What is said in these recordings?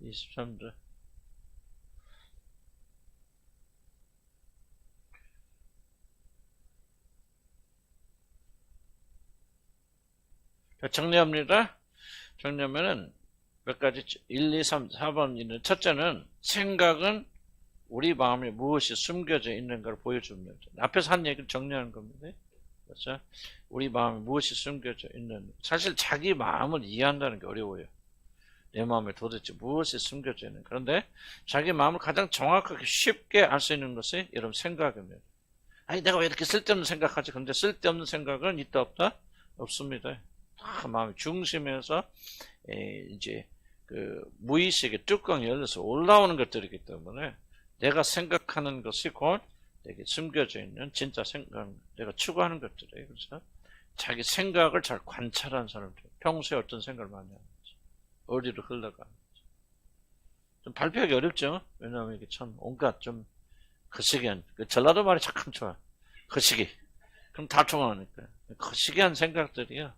23절. 정리합니다. 정리하면은 몇 가지 1, 2, 3, 4번 있는 첫째는 생각은 우리 마음에 무엇이 숨겨져 있는 걸 보여줍니다. 앞에서 한 얘기를 정리하는 겁니다. 그렇죠? 우리 마음에 무엇이 숨겨져 있는, 사실 자기 마음을 이해한다는 게 어려워요. 내 마음에 도대체 무엇이 숨겨져 있는. 그런데 자기 마음을 가장 정확하게 쉽게 알 수 있는 것이 여러분 생각입니다. 아니 내가 왜 이렇게 쓸데없는 생각하지? 근데 쓸데없는 생각은 있다 없다? 없습니다. 다 마음의 중심에서 이제 그 무의식의 뚜껑이 열려서 올라오는 것들이기 때문에 내가 생각하는 것이 곧 내게 숨겨져 있는 진짜 생각, 내가 추구하는 것들이에요. 그래서 자기 생각을 잘 관찰하는 사람들, 평소에 어떤 생각을 많이 하는지, 어디로 흘러가는지. 좀 발표하기 어렵죠? 왜냐하면 이게 참 온갖 좀 거시기한, 전라도 말이 참 좋아. 거시기. 그럼 다 통하니까. 거시기한 생각들이요.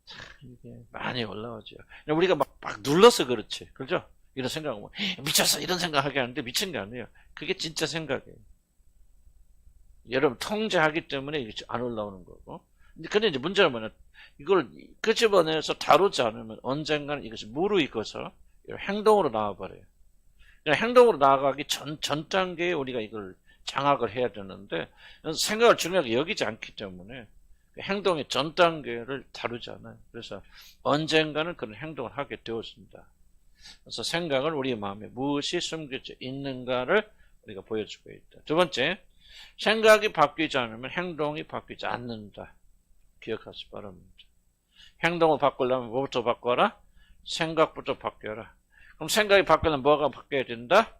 참 이게 많이 올라오죠. 우리가 막 눌러서 그렇지. 그죠? 이런 생각하면 미쳤어 이런 생각하게 하는데 미친 게 아니에요. 그게 진짜 생각이에요. 여러분 통제하기 때문에 이게 안 올라오는 거고. 근데 이제 문제는 뭐냐, 이걸 끄집어내서 다루지 않으면 언젠가는 이것이 무르익어서 행동으로 나와버려요. 행동으로 나아가기 전 단계에 우리가 이걸 장악을 해야 되는데 생각을 중요하게 여기지 않기 때문에 행동의 전 단계를 다루지 않아요. 그래서 언젠가는 그런 행동을 하게 되었습니다. 그래서 생각은 우리 마음에 무엇이 숨겨져 있는가를 우리가 보여주고 있다. 두 번째, 생각이 바뀌지 않으면 행동이 바뀌지 않는다. 기억하시 바랍니다. 행동을 바꾸려면 뭐부터 바꿔라? 생각부터 바뀌어라. 그럼 생각이 바뀌려면 뭐가 바뀌어야 된다?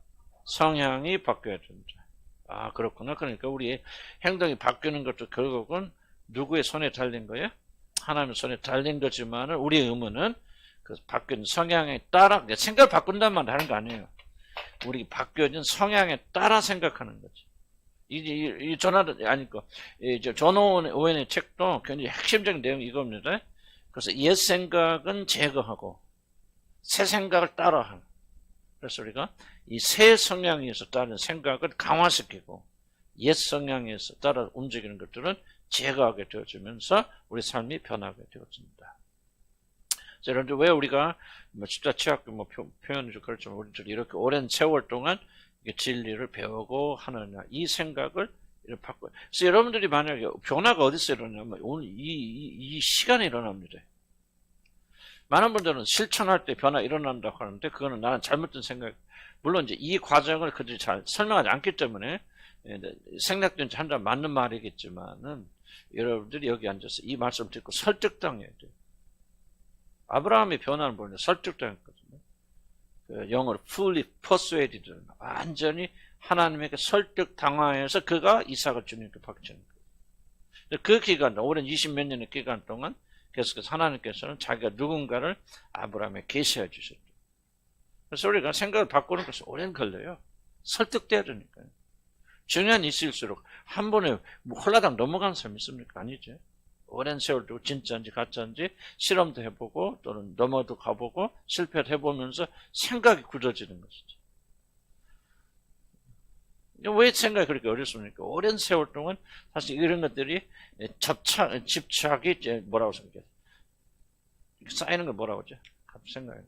성향이 바뀌어야 된다. 아, 그렇구나. 그러니까 우리 행동이 바뀌는 것도 결국은 누구의 손에 달린 거예요? 하나님의 손에 달린 거지만 우리의 의무는 그 바뀐 성향에 따라, 생각을 바꾼다는 말을 하는 거 아니에요. 우리 바뀌어진 성향에 따라 생각하는 거지. 이 존 오웬의 책도 굉장히 핵심적인 내용이 이겁니다. 그래서 옛 생각은 제거하고 새 생각을 따라하는. 그래서 우리가 이 새 성향에서 따른 생각을 강화시키고 옛 성향에서 따라 움직이는 것들은 제거하게 되어지면서 우리 삶이 변하게 되어집니다. 그런데 왜 우리가 십자 취학교 표현이 좀 그렇지만 우리들이 이렇게 오랜 세월 동안 진리를 배우고 하느냐, 이 생각을 이렇게 바꿔요. 그래서 여러분들이 만약에 변화가 어디서 일어나냐면 오늘 이 시간에 일어납니다. 많은 분들은 실천할 때 변화 일어난다고 하는데 그거는 나는 잘못된 생각. 물론 이제 이 과정을 그들이 잘 설명하지 않기 때문에 생략된 한자는 맞는 말이겠지만은 여러분들이 여기 앉아서 이 말씀 듣고 설득당해야 돼요. 아브라함의 변화를 보는데 설득당했거든요. 그 영어로 fully persuaded, 완전히 하나님에게 설득당하여서 그가 이삭을 주님께 바치는 거예요. 그 기간, 오랜 20몇 년의 기간 동안 계속해서 하나님께서는 자기가 누군가를 아브라함에 계시해 주셨죠. 그래서 우리가 생각을 바꾸는 것이 오랜 걸려요. 설득돼야 되니까요. 중요한 일일수록 한 번에 홀라당 넘어가는 사람이 있습니까? 아니죠. 오랜 세월 두고 진짜인지 가짜인지 실험도 해보고 또는 넘어도 가보고 실패를 해보면서 생각이 굳어지는 것이죠. 왜 생각이 그렇게 어렵습니까? 오랜 세월 동안 사실 이런 것들이 집착이 뭐라고 생각해요? 쌓이는 걸 뭐라고 하죠? 생각해요.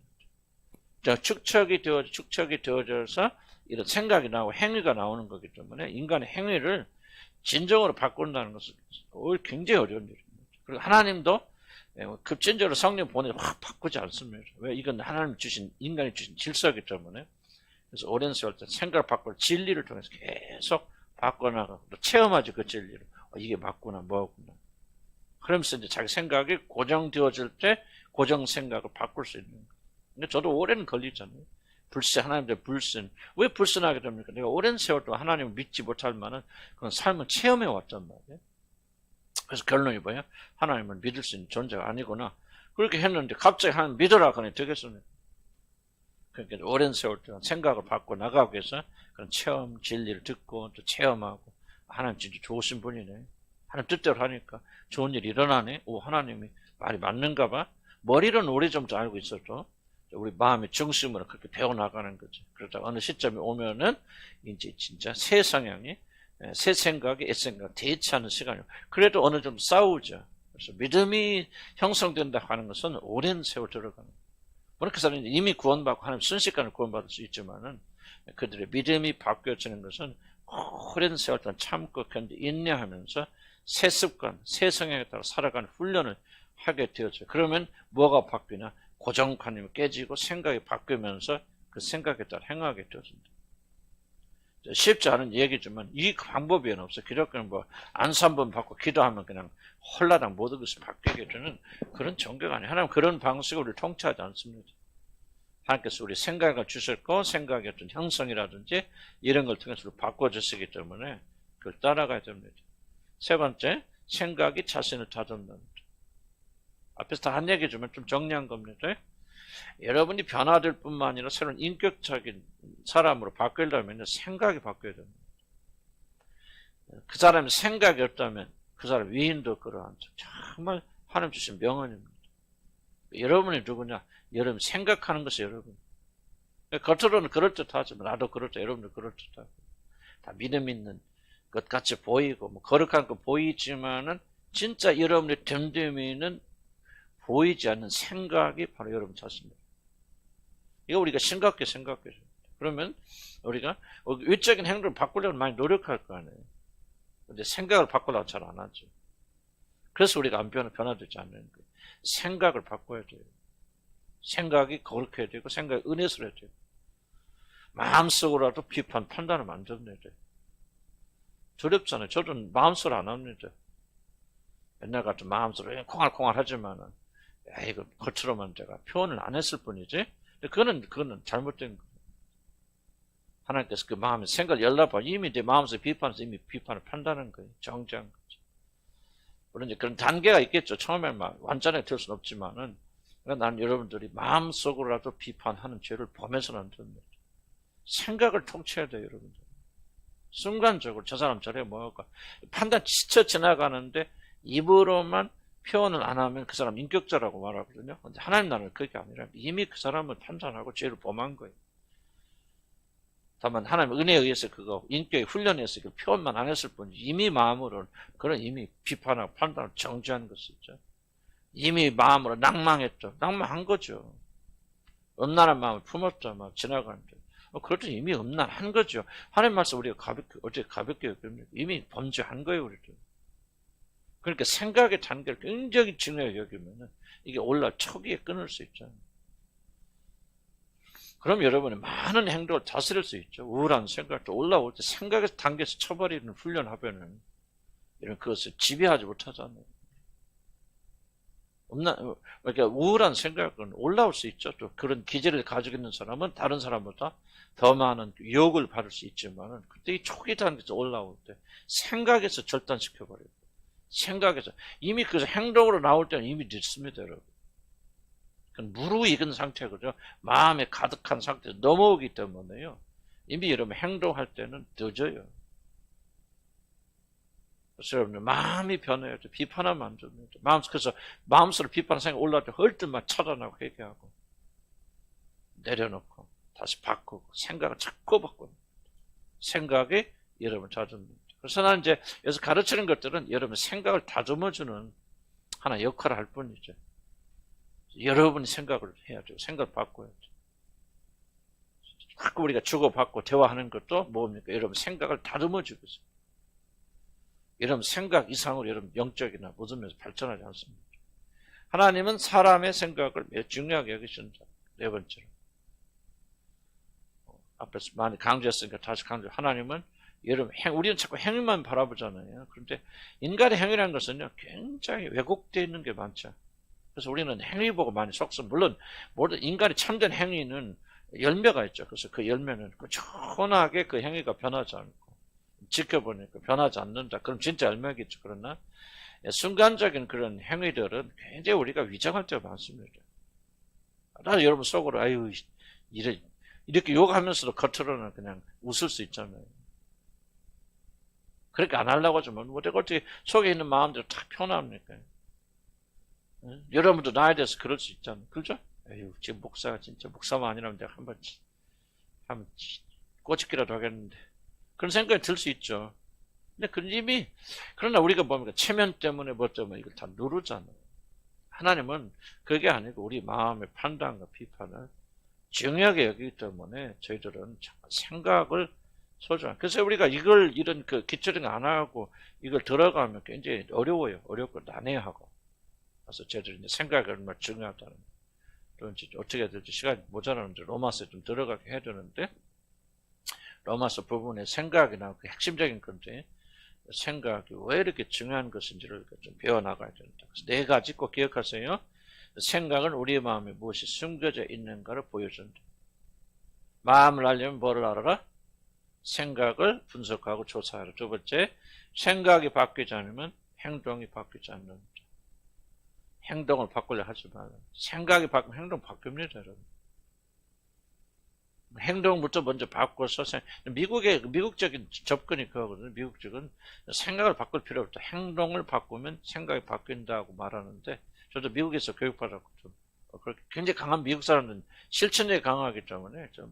축척이 되어져서 이런 생각이 나오고 행위가 나오는 거기 때문에 인간의 행위를 진정으로 바꾼다는 것은 굉장히 어려운 일입니다. 그리고 하나님도 급진적으로 성령 보내서 확 바꾸지 않습니다. 왜? 이건 하나님 주신, 인간이 주신 질서이기 때문에. 그래서 오랜 세월 때 생각을 바꿀 진리를 통해서 계속 바꿔나가고 또 체험하지 그 진리를. 이게 맞구나, 뭐구나. 그러면서 이제 자기 생각이 고정되어질 때 고정 생각을 바꿀 수 있는 거예요. 근데 저도 오랜 걸리잖아요. 하나님들 불신. 왜 불신하게 됩니까? 내가 오랜 세월 동안 하나님을 믿지 못할 만한 그런 삶을 체험해 왔단 말이에요. 그래서 결론이 뭐예요? 하나님을 믿을 수 있는 존재가 아니구나. 그렇게 했는데 갑자기 하나님 믿어라 그러니 되겠습니까? 그러니까 오랜 세월 동안 생각을 바꿔 나가기 위해서 그런 체험, 진리를 듣고 또 체험하고 하나님 진짜 좋으신 분이네. 하나님 뜻대로 하니까 좋은 일이 일어나네. 하나님이 말이 맞는가 봐. 머리로는 오래전부터 알고 있어도 우리 마음의 중심으로 그렇게 배워나가는 거죠. 그러다 어느 시점에 오면은 이제 진짜 새 성향이, 새 생각이, 옛 생각 대치하는 시간이에요. 그래도 어느 정도 싸우죠. 그래서 믿음이 형성된다 하는 것은 오랜 세월 들어가는 거예요. 물론 그 사람이 이미 구원받고 하나님 순식간에 구원받을 수 있지만은 그들의 믿음이 바뀌어지는 것은 오랜 세월 동안 참고 견디 인내하면서 새 습관, 새 성향에 따라 살아가는 훈련을 하게 되었죠. 그러면 뭐가 바뀌나? 고정관념이 깨지고 생각이 바뀌면서 그 생각에 따라 행하게 되어진다. 쉽지 않은 얘기지만 이 방법이 없어. 기독교는 뭐 안수 한 번 받고 기도하면 그냥 홀라당 모든 것이 바뀌게 되는 그런 종교가 아니에요. 하나님 그런 방식으로 우리를 통치하지 않습니다. 하나님께서 우리 생각을 주셨고 생각의 어떤 형성이라든지 이런 걸 통해서 바꿔주시기 때문에 그걸 따라가야 됩니다. 세 번째, 생각이 자신을 다듬는다. 앞에서 다 한 얘기지만 좀 정리한 겁니다. 여러분이 변화될 뿐만 아니라 새로운 인격적인 사람으로 바뀌려면 생각이 바뀌어야 됩니다. 그 사람이 생각이 없다면 그 사람 위인도 끌어안죠. 정말 하나님 주신 명언입니다. 여러분이 누구냐? 여러분 생각하는 것이 여러분. 겉으로는 그럴듯하지만 나도 그럴듯, 여러분도 그럴듯하고 다 믿음 있는 것 같이 보이고 뭐 거룩한 거 보이지만은 진짜 여러분의 됨됨이는 보이지 않는 생각이 바로 여러분 자신입니다. 이거 우리가 심각하게 생각해야 됩니다. 그러면 우리가 외적인 행동을 바꾸려면 많이 노력할 거 아니에요. 근데 생각을 바꾸려고 잘 안 하죠. 그래서 우리가 안 변화되지 않는 거예요. 생각을 바꿔야 돼요. 생각이 거룩해야 되고 생각이 은혜스러워야 되고 마음속으로라도 비판, 판단을 만들어내야 돼요. 두렵잖아요. 저는 마음속으로 안 합니다. 옛날 같은 마음속으로 콩알콩알 하지만은 이거 겉으로만 제가 표현을 안 했을 뿐이지. 그거는 잘못된 거예요. 하나님께서 그 마음의 생각을 열어봐. 이미 내 마음속에 비판해서 이미 비판을 판단하는 거예요. 정죄한 거죠. 물론 이제 그런 단계가 있겠죠. 처음에 막 완전하게 될 수는 없지만은 나는 여러분들이 마음속으로라도 비판하는 죄를 범해서는 안 됩니다. 생각을 통치해야 돼요, 여러분들. 순간적으로 저 사람 저래 뭐할까 판단 지쳐 지나가는데 입으로만 표현을 안 하면 그 사람 인격자라고 말하거든요. 근데 하나님 나라는 그게 아니라 이미 그 사람을 판단하고 죄를 범한 거예요. 다만 하나님 은혜에 의해서 그거 인격의 훈련에서 그 표현만 안 했을 뿐이지 이미 마음으로는 그런 이미 비판하고 판단을 정죄하는 것이죠. 이미 마음으로 낭망했죠. 낭망한 거죠. 음란한 마음을 품었죠. 막 지나가는데. 그럴 때 이미 음란한 거죠. 하나님 말씀 우리가 어떻게 가볍게 여깁니까? 이미 범죄한 거예요, 우리도. 그러니까 생각의 단계를 굉장히 중요하게 여기면은 이게 올라 초기에 끊을 수 있잖아요. 그럼 여러분이 많은 행동을 다스릴 수 있죠. 우울한 생각도 올라올 때 생각의 단계에서 쳐버리는 훈련하면은 이런 그것을 지배하지 못하잖아요. 그러니까 우울한 생각은 올라올 수 있죠. 또 그런 기질을 가지고 있는 사람은 다른 사람보다 더 많은 유혹을 받을 수 있지만은 그때 이 초기 단계에서 올라올 때 생각에서 절단시켜버려요. 생각에서 이미 그 행동으로 나올 때는 이미 늦습니다, 여러분. 그건 무르익은 상태거든요. 마음에 가득한 상태에서 넘어오기 때문에요. 이미 여러분 행동할 때는 늦어요. 그래서 여러분들 마음이 변해야 돼. 비판하면 안 됩니다. 그래서 마음속으로 비판하는 생각이 올라올 때 헐뜯만 차단하고 회개하고 내려놓고 다시 바꾸고 생각을 자꾸 바꾸는 생각이 여러분 다듬습니다. 그래서 나는 이제 여기서 가르치는 것들은 여러분 생각을 다듬어주는 하나 역할을 할 뿐이죠. 여러분이 생각을 해야 돼요. 생각을 바꿔야 돼요. 자꾸 우리가 주고받고 대화하는 것도 뭡니까? 여러분 생각을 다듬어주고 있어요. 여러분 생각 이상으로 여러분 영적이나 모든 면에서 발전하지 않습니다. 하나님은 사람의 생각을 매우 중요하게 여기신다. 네 번째로. 앞에서 많이 강조했으니까 다시 강조. 하나님은 여러분 우리는 자꾸 행위만 바라보잖아요. 그런데 인간의 행위라는 것은요 굉장히 왜곡되어 있는 게 많죠. 그래서 우리는 행위 보고 많이 속습니다. 물론 모든 인간이 참된 행위는 열매가 있죠. 그래서 그 열매는 꾸준하게 그 행위가 변하지 않고 지켜보니까 변하지 않는다. 그럼 진짜 열매겠죠. 그러나 순간적인 그런 행위들은 굉장히 우리가 위장할 때가 많습니다. 나는 여러분 속으로 아유 이렇게 욕하면서도 겉으로는 그냥 웃을 수 있잖아요. 그렇게 안 하려고 하지만 내가 어떻게 속에 있는 마음대로 다 표현합니까? 여러분도 나에 대해서 그럴 수 있잖아요. 그렇죠? 에휴, 지금 목사가 진짜 목사만 아니라면 내가 한번 꼬집기라도 하겠는데. 그런 생각이 들 수 있죠. 근데 그 이미, 그러나 우리가 뭡니까? 체면 때문에 뭐 때문에 이걸 다 누르잖아요. 하나님은 그게 아니고 우리 마음의 판단과 비판을 중요하게 여기기 때문에 저희들은 생각을 소중한. 그래서 우리가 이런 그 기초적인 안 하고 이걸 들어가면 굉장히 어려워요. 어렵고 난해하고. 그래서 저희들이 이제 생각이 얼마나 중요하다는. 또 이제 어떻게 해야 될지 시간이 모자라는데 로마서에 좀 들어가게 해야 되는데, 로마서 부분의 생각이나 그 핵심적인 건데, 생각이 왜 이렇게 중요한 것인지를 좀 배워나가야 된다. 그래서 네 가지 꼭 기억하세요. 생각은 우리의 마음에 무엇이 숨겨져 있는가를 보여준다. 마음을 알려면 뭐를 알아라? 생각을 분석하고 조사하라. 두 번째, 생각이 바뀌지 않으면 행동이 바뀌지 않는다. 행동을 바꾸려 하지 말라. 생각이 바뀌면 행동 바뀝니다, 여러분. 행동부터 먼저 바꿔서 미국적인 접근이 그거거든요. 미국적은 생각을 바꿀 필요 없다. 행동을 바꾸면 생각이 바뀐다고 말하는데, 저도 미국에서 교육받았고 좀 그렇게 굉장히 강한 미국 사람들은 실천력이 강하기 때문에 좀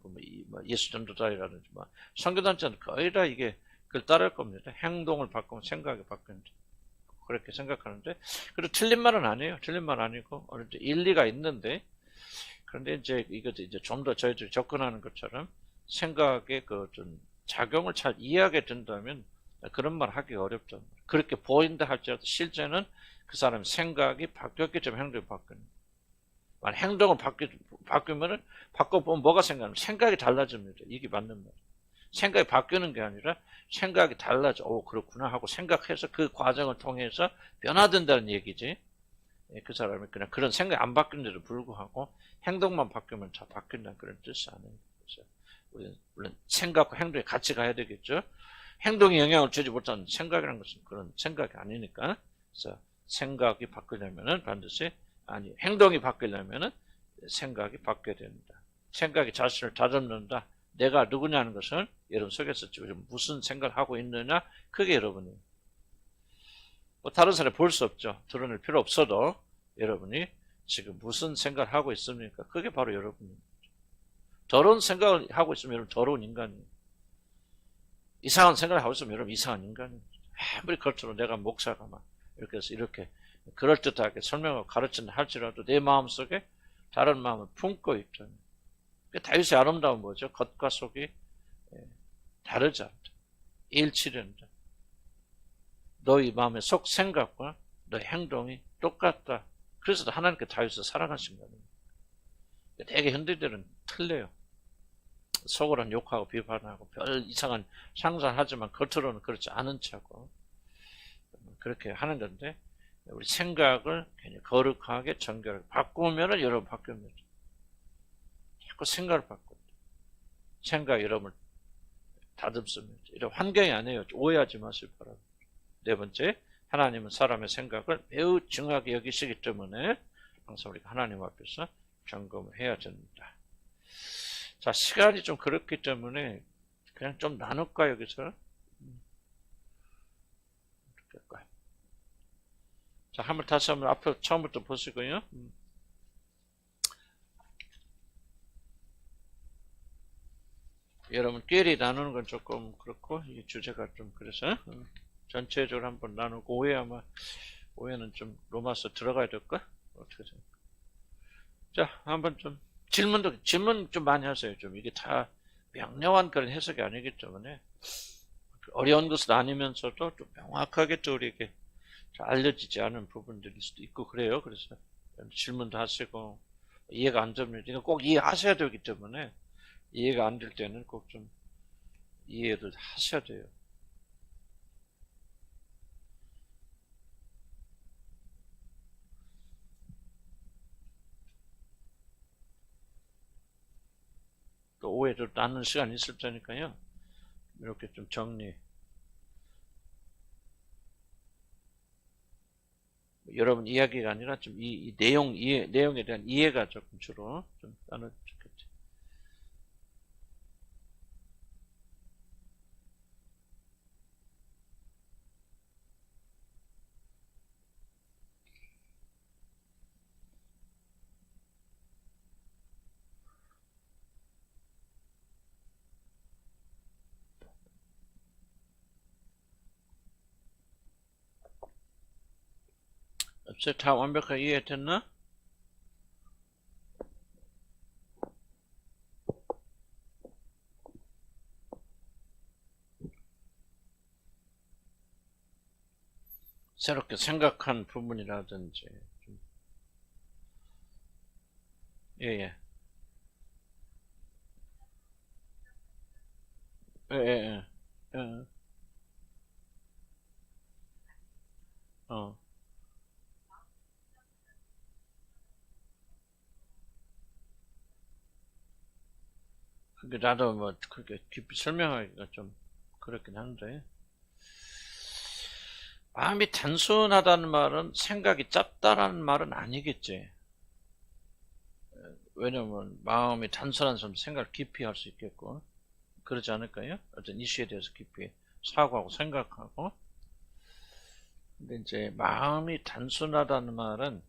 예수 전도자라든지 선교단체는 거의 다 이게 그걸 따를 겁니다. 행동을 바꾸면 생각이 바뀐다. 그렇게 생각하는데, 그리고 틀린 말은 아니에요. 틀린 말 아니고 어느 정도 일리가 있는데, 그런데 이제 이것도 이제 좀 더 저희들이 접근하는 것처럼 생각의 그 좀 작용을 잘 이해하게 된다면 그런 말 하기 어렵죠. 그렇게 보인다 할지라도 실제는 그 사람의 생각이 바뀌었기 때문에 행동이 바뀌는. 만약 행동을 바뀌면은 바꿔보면 뭐가 생각나면 생각이 달라집니다. 이게 맞는 말이에요. 생각이 바뀌는 게 아니라 생각이 달라져. 오, 그렇구나 하고 생각해서 그 과정을 통해서 변화된다는 얘기지. 그 사람이 그냥 그런 생각이 안 바뀌는데도 불구하고 행동만 바뀌면 다 바뀐다는 그런 뜻이 아니에요. 그래서 물론 생각과 행동이 같이 가야 되겠죠. 행동에 영향을 주지 못하는 생각이라는 것은 그런 생각이 아니니까. 그래서 생각이 바뀌려면은 반드시 행동이 바뀌려면은 생각이 바뀌어야 됩니다. 생각이 자신을 다듬는다. 내가 누구냐는 것은 여러분 속에서 지금 무슨 생각을 하고 있느냐, 그게 여러분이에요. 다른 사람이 볼 수 없죠. 드러낼 필요 없어도 여러분이 지금 무슨 생각을 하고 있습니까? 그게 바로 여러분입니다. 더러운 생각을 하고 있으면 여러분 더러운 인간이에요. 이상한 생각을 하고 있으면 여러분 이상한 인간입니다. 아무리 그렇더라도 내가 목사가 이렇게 해서 이렇게 그럴듯하게 설명하고 가르친다 할지라도 내 마음속에 다른 마음을 품고 있잖아요. 다윗의 아름다운 뭐죠? 겉과 속이 다르지 않다. 일치된다. 너희 마음의 속 생각과 너희 행동이 똑같다. 그래서 하나님께 다윗을 사랑하신 거예요. 되게 현대들은 틀려요. 속으로는 욕하고 비판하고 별 이상한 상상하지만 겉으로는 그렇지 않은 척하고 그렇게 하는 건데, 우리 생각을 괜히 거룩하게 정결하게 바꾸면은 여러분 바뀝니다. 자꾸 생각을 바꿔. 생각이 여러분을 다듬습니다. 이런 환경이 아니에요. 오해하지 마시기 바랍니다. 네 번째, 하나님은 사람의 생각을 매우 중요하게 여기시기 때문에 항상 우리가 하나님 앞에서 점검을 해야 됩니다. 자, 시간이 좀 그렇기 때문에 그냥 좀 나눌까, 여기서? 어떻게 할까요? 자, 다시 한번 앞에 처음부터 보시고요. 여러분, 끼리 나누는 건 조금 그렇고, 이 주제가 좀 그래서, 전체적으로 한번 나누고, 오해는 좀 로마서 들어가야 될까? 어떻게 생각해? 자, 한번 좀, 질문 좀 많이 하세요. 좀, 이게 다 명료한 그런 해석이 아니기 때문에, 어려운 것은 아니면서도 좀 명확하게 또 우리에게 잘 알려지지 않은 부분들일 수도 있고, 그래요. 그래서, 질문도 하시고, 이해가 안 되면, 이거 꼭 이해하셔야 되기 때문에, 이해가 안 될 때는 꼭 좀 이해를 하셔야 돼요. 또 오해를 나누는 시간이 있을 테니까요. 이렇게 좀 정리. 여러분 이야기가 아니라 좀 이 내용에 대한 이해가 조금 주로 좀 나눠주면 좋겠죠. 다 완벽하게 이해됐나? 새롭게 생각한 부분이라든지. 예, 예. 예, 예, 예. 어. 그게 나도 뭐 그렇게 깊이 설명하기가 좀 그렇긴 한데, 마음이 단순하다는 말은 생각이 짧다라는 말은 아니겠지. 왜냐면 마음이 단순한 사람 생각을 깊이 할 수 있겠고, 그러지 않을까요? 어떤 이슈에 대해서 깊이 사고하고 생각하고. 근데 이제 마음이 단순하다는 말은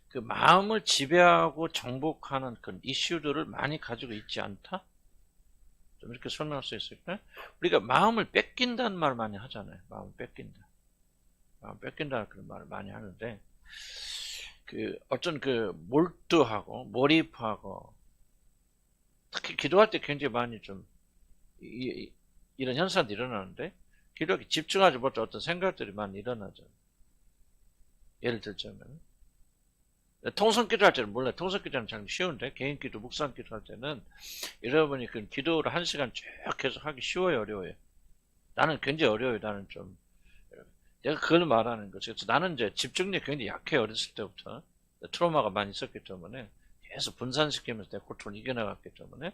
그 마음을 지배하고 정복하는 그런 이슈들을 많이 가지고 있지 않다? 좀 이렇게 설명할 수 있을까? 우리가 마음을 뺏긴다는 말 많이 하잖아요. 마음을 뺏긴다. 마음 뺏긴다는 그런 말을 많이 하는데, 그 어떤 그 몰두하고 몰입하고, 특히 기도할 때 굉장히 많이 좀 이런 현상이 일어나는데, 기도하기 집중하지 못해 어떤 생각들이 많이 일어나죠. 예를 들자면 통성 기도할 때는 몰라요. 통성 기도는 참 쉬운데, 개인 기도, 묵상 기도할 때는 여러분이 그 기도를 1시간 쭉 계속 하기 쉬워요, 어려워요? 나는 굉장히 어려워요. 나는 좀, 내가 그걸 말하는 거죠. 그래서 나는 이제 집중력이 굉장히 약해요. 어렸을 때부터 트라우마가 많이 있었기 때문에 계속 분산시키면서 내 고통을 이겨나갔기 때문에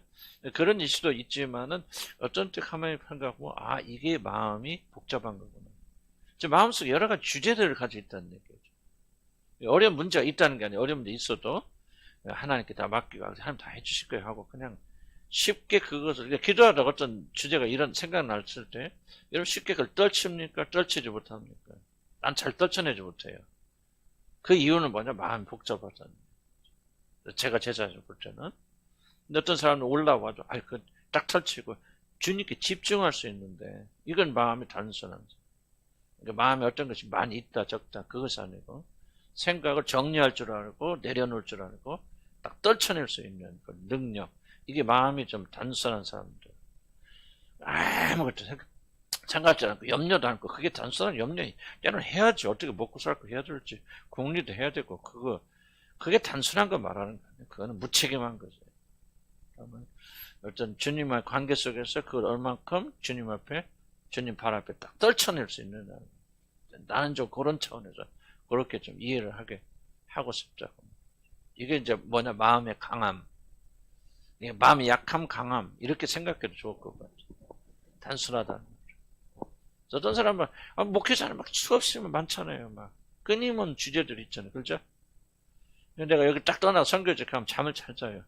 그런 이슈도 있지만은 어떤 때 가만히 생각하고, 아, 이게 마음이 복잡한 거구나. 마음속에 여러 가지 주제들을 가지고 있다는 얘기죠. 어려운 문제가 있다는 게 아니라, 어려운 문제 있어도 하나님께 다 맡기고 하나님 다 해주실 거예요 하고 그냥 쉽게 그것을, 그러니까 기도하다가 어떤 주제가 이런 생각 났을 때 여러분 쉽게 그걸 떨칩니까? 떨치지 못합니까? 난 잘 떨쳐내지 못해요. 그 이유는 뭐냐? 마음이 복잡하잖아요. 제가 제자를 볼 때는. 근데 어떤 사람은 올라와도 딱 펼치고 주님께 집중할 수 있는데, 이건 마음이 단순한 거죠. 그러니까 마음에 어떤 것이 많이 있다 적다 그것이 아니고, 생각을 정리할 줄 알고 내려놓을 줄 알고 딱 떨쳐낼 수 있는 그 능력, 이게 마음이 좀 단순한 사람들. 아무것도 생각하지 않고 염려도 않고, 그게 단순한 염려이, 때는 해야지, 어떻게 먹고 살고 해야 될지, 국리도 해야 되고, 그게 단순한 거 말하는 거예요. 그거는 무책임한 거죠. 그러면 어떤 주님과의 관계 속에서 그걸 얼만큼 주님 앞에, 주님 발 앞에 딱 떨쳐낼 수 있는, 나는 좀 그런 차원에서 그렇게 좀 이해를 하고 싶다고. 이게 이제 뭐냐, 마음의 강함. 마음이 약함, 강함. 이렇게 생각해도 좋을 것 같아요. 단순하다는 거죠. 어떤 사람은, 목회자는 막 수없이 많잖아요. 막. 끊임없는 주제들이 있잖아요. 그렇죠? 내가 여기 딱 떠나서 선교지 가면 잠을 잘 자요.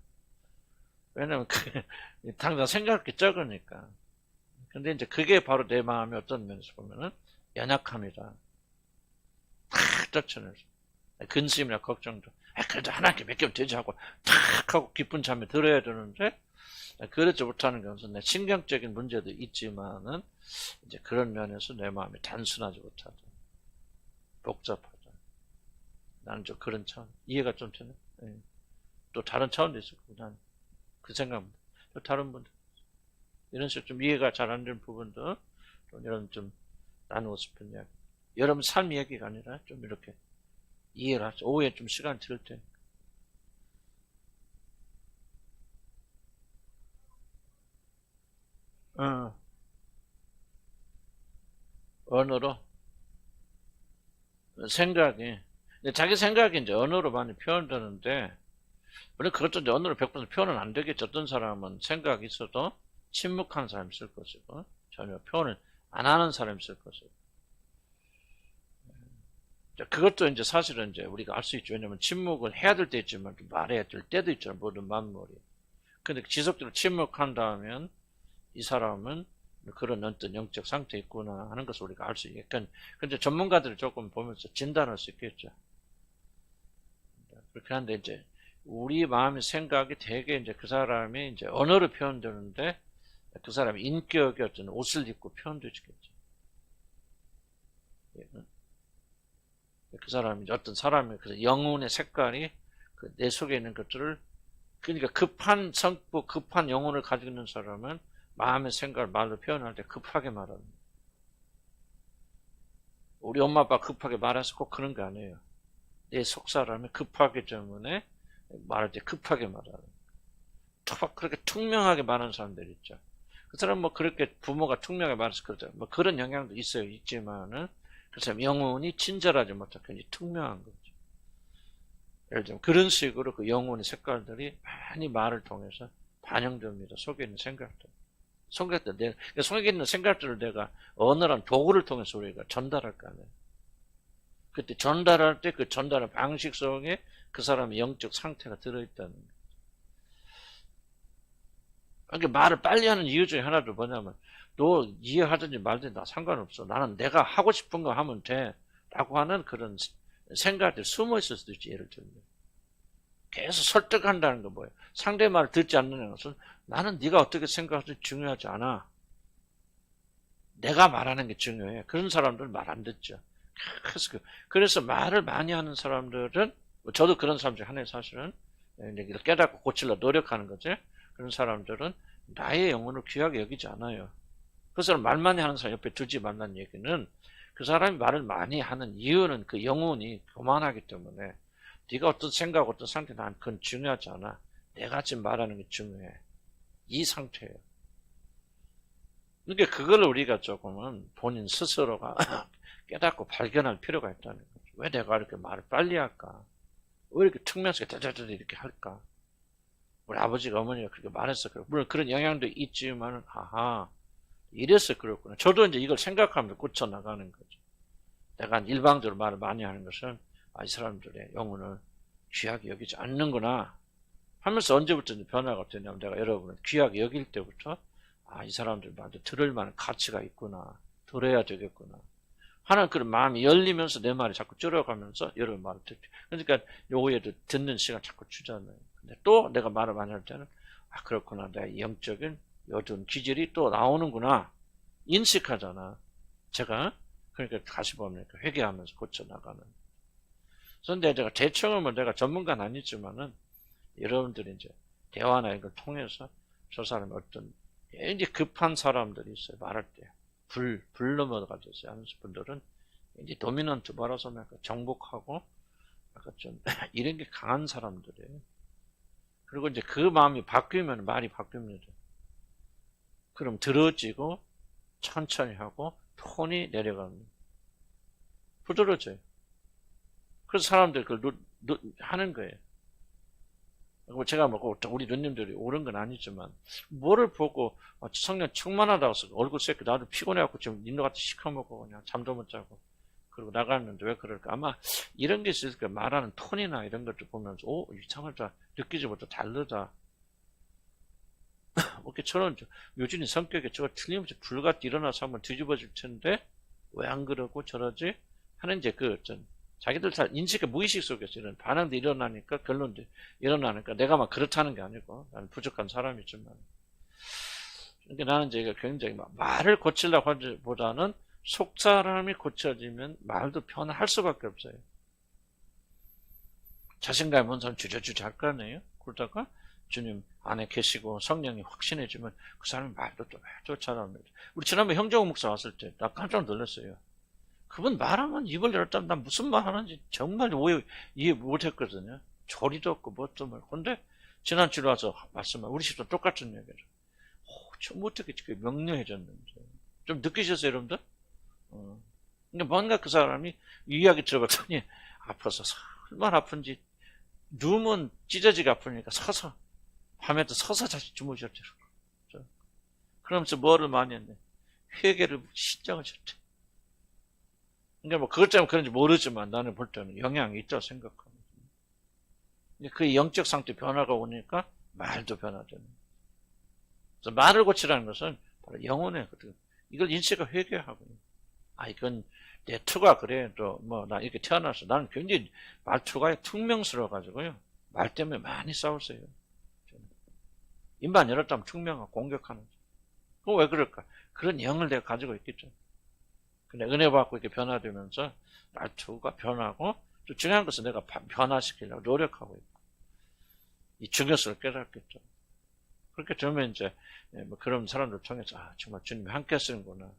왜냐면 당장 생각할 게 적으니까. 근데 이제 그게 바로 내 마음의 어떤 면에서 보면은 연약함이다. 탁 떨쳐내서. 근심이나 걱정도, 그래도 하나님께 맡기면 되지 하고 탁 하고 깊은 잠에 들어야 되는데, 그러지 못하는 것은 내 신경적인 문제도 있지만은 이제 그런 면에서 내 마음이 단순하지 못하다. 복잡하다. 나는 좀 그런 차원, 이해가 좀 되네. 네. 또 다른 차원도 있을 거고, 난 그 생각입니다. 또 다른 분들, 이런 식으로 좀 이해가 잘 안 되는 부분도 이런 좀 나누고 싶은 이야기. 여러분 삶 이야기가 아니라 좀 이렇게 이해를 하죠. 오후에 좀 시간 들을 때. 언어로? 생각이. 자기 생각이 이제 언어로 많이 표현되는데, 물론 그것도 이제 언어로 100% 표현은 안 되겠죠. 어떤 사람은 생각이 있어도 침묵한 사람이 있을 것이고, 전혀 표현을 안 하는 사람이 있을 것이고. 그것도 이제 사실은 이제 우리가 알 수 있죠. 왜냐면 침묵을 해야 될 때 있지만 말해야 될 때도 있잖아요. 모든 만물이. 근데 지속적으로 침묵한다면 이 사람은 그런 어떤 영적 상태에 있구나 하는 것을 우리가 알 수 있겠죠. 근데 전문가들을 조금 보면서 진단할 수 있겠죠. 그렇게 하는데 이제 우리 마음의 생각이 되게 이제 그 사람이 이제 언어로 표현되는데, 그 사람이 인격의 어떤 옷을 입고 표현되겠죠. 그 사람이 어떤 사람의 그 영혼의 색깔이 그 내 속에 있는 것들을 그러니까 급한 성부, 급한 영혼을 가지고 있는 사람은 마음의 생각을 말로 표현할 때 급하게 말합니다. 우리 엄마 아빠 급하게 말해서 꼭 그런 거 아니에요. 내 속 사람이 급하기 때문에 말할 때 급하게 말하는. 그렇게 투명하게 말하는 사람들 있죠. 그 사람 뭐 그렇게 부모가 투명하게 말해서 그러죠. 뭐 그런 영향도 있어요. 있지만은 그 사람 영혼이 친절하지 못하고 굉장히 투명한 거죠. 예를 들면 그런 식으로 그 영혼의 색깔들이 많이 말을 통해서 반영됩니다. 속에 있는 생각들. 속에 있는 생각들을 내가 언어란 도구를 통해서 우리가 전달할 거 아니에요. 그때 전달할 때 그 전달의 방식 속에 그 사람의 영적 상태가 들어있다는 거예요. 그러니까 말을 빨리 하는 이유 중에 하나도 뭐냐면 너 이해하든지 말든지 나 상관없어. 나는 내가 하고 싶은 거 하면 돼. 라고 하는 그런 생각들이 숨어 있을 수도 있지. 예를 들면 계속 설득한다는 거 뭐예요? 상대 말을 듣지 않는 것은 나는 네가 어떻게 생각하든지 중요하지 않아. 내가 말하는 게 중요해. 그런 사람들은 말 안 듣죠. 그래서 말을 많이 하는 사람들은 저도 그런 사람 중 하나의 사실은 깨닫고 고치려고 노력하는 거지. 그런 사람들은 나의 영혼을 귀하게 여기지 않아요. 그 사람 말 많이 하는 사람 옆에 두지 말라는 얘기는 그 사람이 말을 많이 하는 이유는 그 영혼이 교만하기 때문에 네가 어떤 생각, 어떤 상태, 난 그건 중요하지 않아. 내가 지금 말하는 게 중요해. 이 상태예요. 그러니까 그걸 우리가 조금은 본인 스스로가 깨닫고 발견할 필요가 있다는 거죠. 왜 내가 이렇게 말을 빨리 할까? 왜 이렇게 퉁면서 다다다다 이렇게 할까? 우리 아버지가 어머니가 그렇게 말했어. 물론 그런 영향도 있지만은, 아하, 이래서 그렇구나. 저도 이제 이걸 생각하면서 고쳐나가는 거죠. 내가 일방적으로 말을 많이 하는 것은, 이 사람들의 영혼을 귀하게 여기지 않는구나. 하면서 언제부터 변화가 되냐면, 내가 여러분을 귀하게 여길 때부터, 이 사람들 말도 들을 만한 가치가 있구나. 들어야 되겠구나. 하는 그런 마음이 열리면서 내 말이 자꾸 줄어가면서 여러분 말을 듣죠. 그러니까 요거에도 듣는 시간 자꾸 주잖아요. 근데 또 내가 말을 많이 할 때는 그렇구나. 내 영적인 요즘 기질이 또 나오는구나. 인식하잖아. 제가 그러니까 다시 보면 회개하면서 고쳐나가는. 그런데 제가 대충은 내가 전문가는 아니지만은 여러분들이 이제 대화나 이걸 통해서 저 사람이 어떤 이제 급한 사람들이 있어요. 말할 때. 불 넘어가지 않은 분들은 이제 도미넌트 말아서 약간 정복하고 약간 좀 이런 게 강한 사람들이에요. 그리고 이제 그 마음이 바뀌면 말이 바뀝니다. 그럼 들어지고 천천히 하고 톤이 내려갑니다. 부드러워져요. 그래서 사람들이 그걸 하는 거예요. 제가 뭐 우리 누님들이 옳은 건 아니지만 뭐를 보고 성령 충만하다고 해서 얼굴 새끼 나도 피곤해갖고 지금 님도 같이 시커멓고 그냥 잠도 못 자고 그리고 나갔는데 왜 그럴까? 아마 이런 게 있을 거예요. 말하는 톤이나 이런 것들 보면서 이상하다 느끼지 못해 다르다. 이렇게 저는 요즘이 성격이 저거 틀림없이 불같이 일어나서 한번 뒤집어질 텐데 왜 안 그러고 저러지? 하는 이제 자기들 잘 인식의 무의식 속에서 이런 반응도 일어나니까 결론도 일어나니까 내가 막 그렇다는 게 아니고 나는 부족한 사람이지만 그러니까 나는 이제 굉장히 말을 고치려고 하기보다는 속 사람이 고쳐지면 말도 변할 수밖에 없어요. 자신감이 없는 사람 주저주저 할 거 아니에요? 그러다가 주님 안에 계시고 성령이 확신해지면 그 사람이 말도 또 잘합니다. 우리 지난번에 형정호 목사 왔을 때 나 깜짝 놀랐어요. 그분 말하면 입을 열었다면 난 무슨 말 하는지 정말 이해 못했거든요. 조리도 없고 뭣도 없고. 근데 지난주에 와서 말씀을 우리 집도 똑같은 얘기를. 좀 어떻게 명료해졌는지. 좀 느끼셨어요, 여러분들? 그러니까 뭔가 그 사람이 이 이야기 들어봤더니 아파서 얼마나 아픈지 누우면 찢어지게 아프니까 서서 밤에도 서서 다시 주무셨더라고. 그러면서 뭐를 많이 했네. 회개를 신청하셨대. 그러니까 뭐 그것 때문에 그런지 모르지만 나는 볼 때는 영향이 있다고 생각합니다. 그 영적 상태 변화가 오니까 말도 변화되는. 그래서 말을 고치라는 것은 바로 영혼의 이걸 인식을 회개하고. 이건 내 투가 그래. 또 뭐 나 이렇게 태어나서 나는 굉장히 말투가 퉁명스러워가지고요. 말 때문에 많이 싸웠어요. 입만 열었다면 퉁명하고 공격하는. 그럼 왜 그럴까? 그런 영을 내가 가지고 있겠죠. 근데 은혜 받고 이렇게 변화되면서 말투가 변하고, 또 중요한 것은 내가 변화시키려고 노력하고 있고, 이 중요성을 깨닫겠죠. 그렇게 되면 이제 뭐 그런 사람들 통해서 정말 주님이 함께 하시는구나.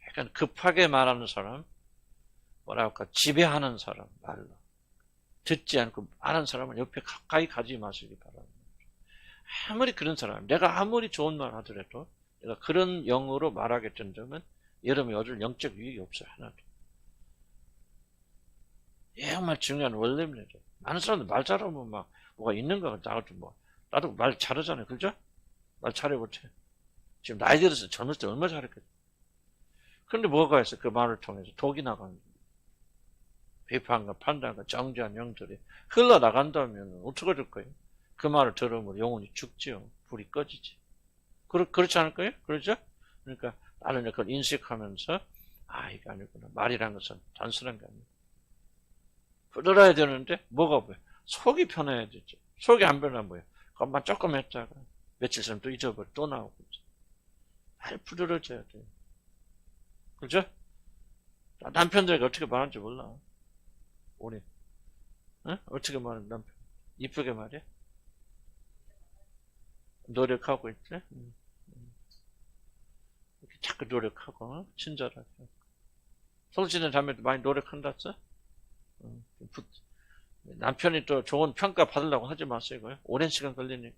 약간 급하게 말하는 사람, 뭐랄까 지배하는 사람 말로 듣지 않고 아는 사람은 옆에 가까이 가지 마시기 바랍니다. 아무리 그런 사람, 내가 아무리 좋은 말 하더라도 내가 그런 영으로 말하게 된다면 여러분이 얻을 영적 유익이 없어요. 하나도. 정말 중요한 원리입니다. 많은 사람들 말 잘하면 막 뭐가 있는 거 같아. 나도 말 잘하잖아요. 그죠? 말 잘해 못해. 지금 나이 들어서 젊을 때 얼마나 잘했겠어. 그런데 뭐가 있어? 그 말을 통해서 독이 나가는 거예요. 비판과 판단과 정죄한 영들이 흘러나간다면 어떻게 될 거예요? 그 말을 들으면 영혼이 죽지요. 불이 꺼지지. 그렇지 않을까요? 그렇죠? 그러니까 나는 그걸 인식하면서 이게 아니구나. 말이란 것은 단순한 게 아니고 부드러워야 되는데 뭐가 뭐야? 속이 편해야 되죠. 속이 안 변하면 뭐예요? 그것만 조금 했다가 며칠 있으면 또 잊어버려 또 나오고 잘 부드러워져야 돼요. 그죠? 남편들에게 어떻게 말하는지 몰라. 우리 어떻게 말하는 남편? 이쁘게 말해? 노력하고 있지? 이렇게 자꾸 노력하고 친절하게. 솔직히 자매도 많이 노력한다죠? 남편이 또 좋은 평가 받으려고 하지 마세요. 오랜 시간 걸리니까.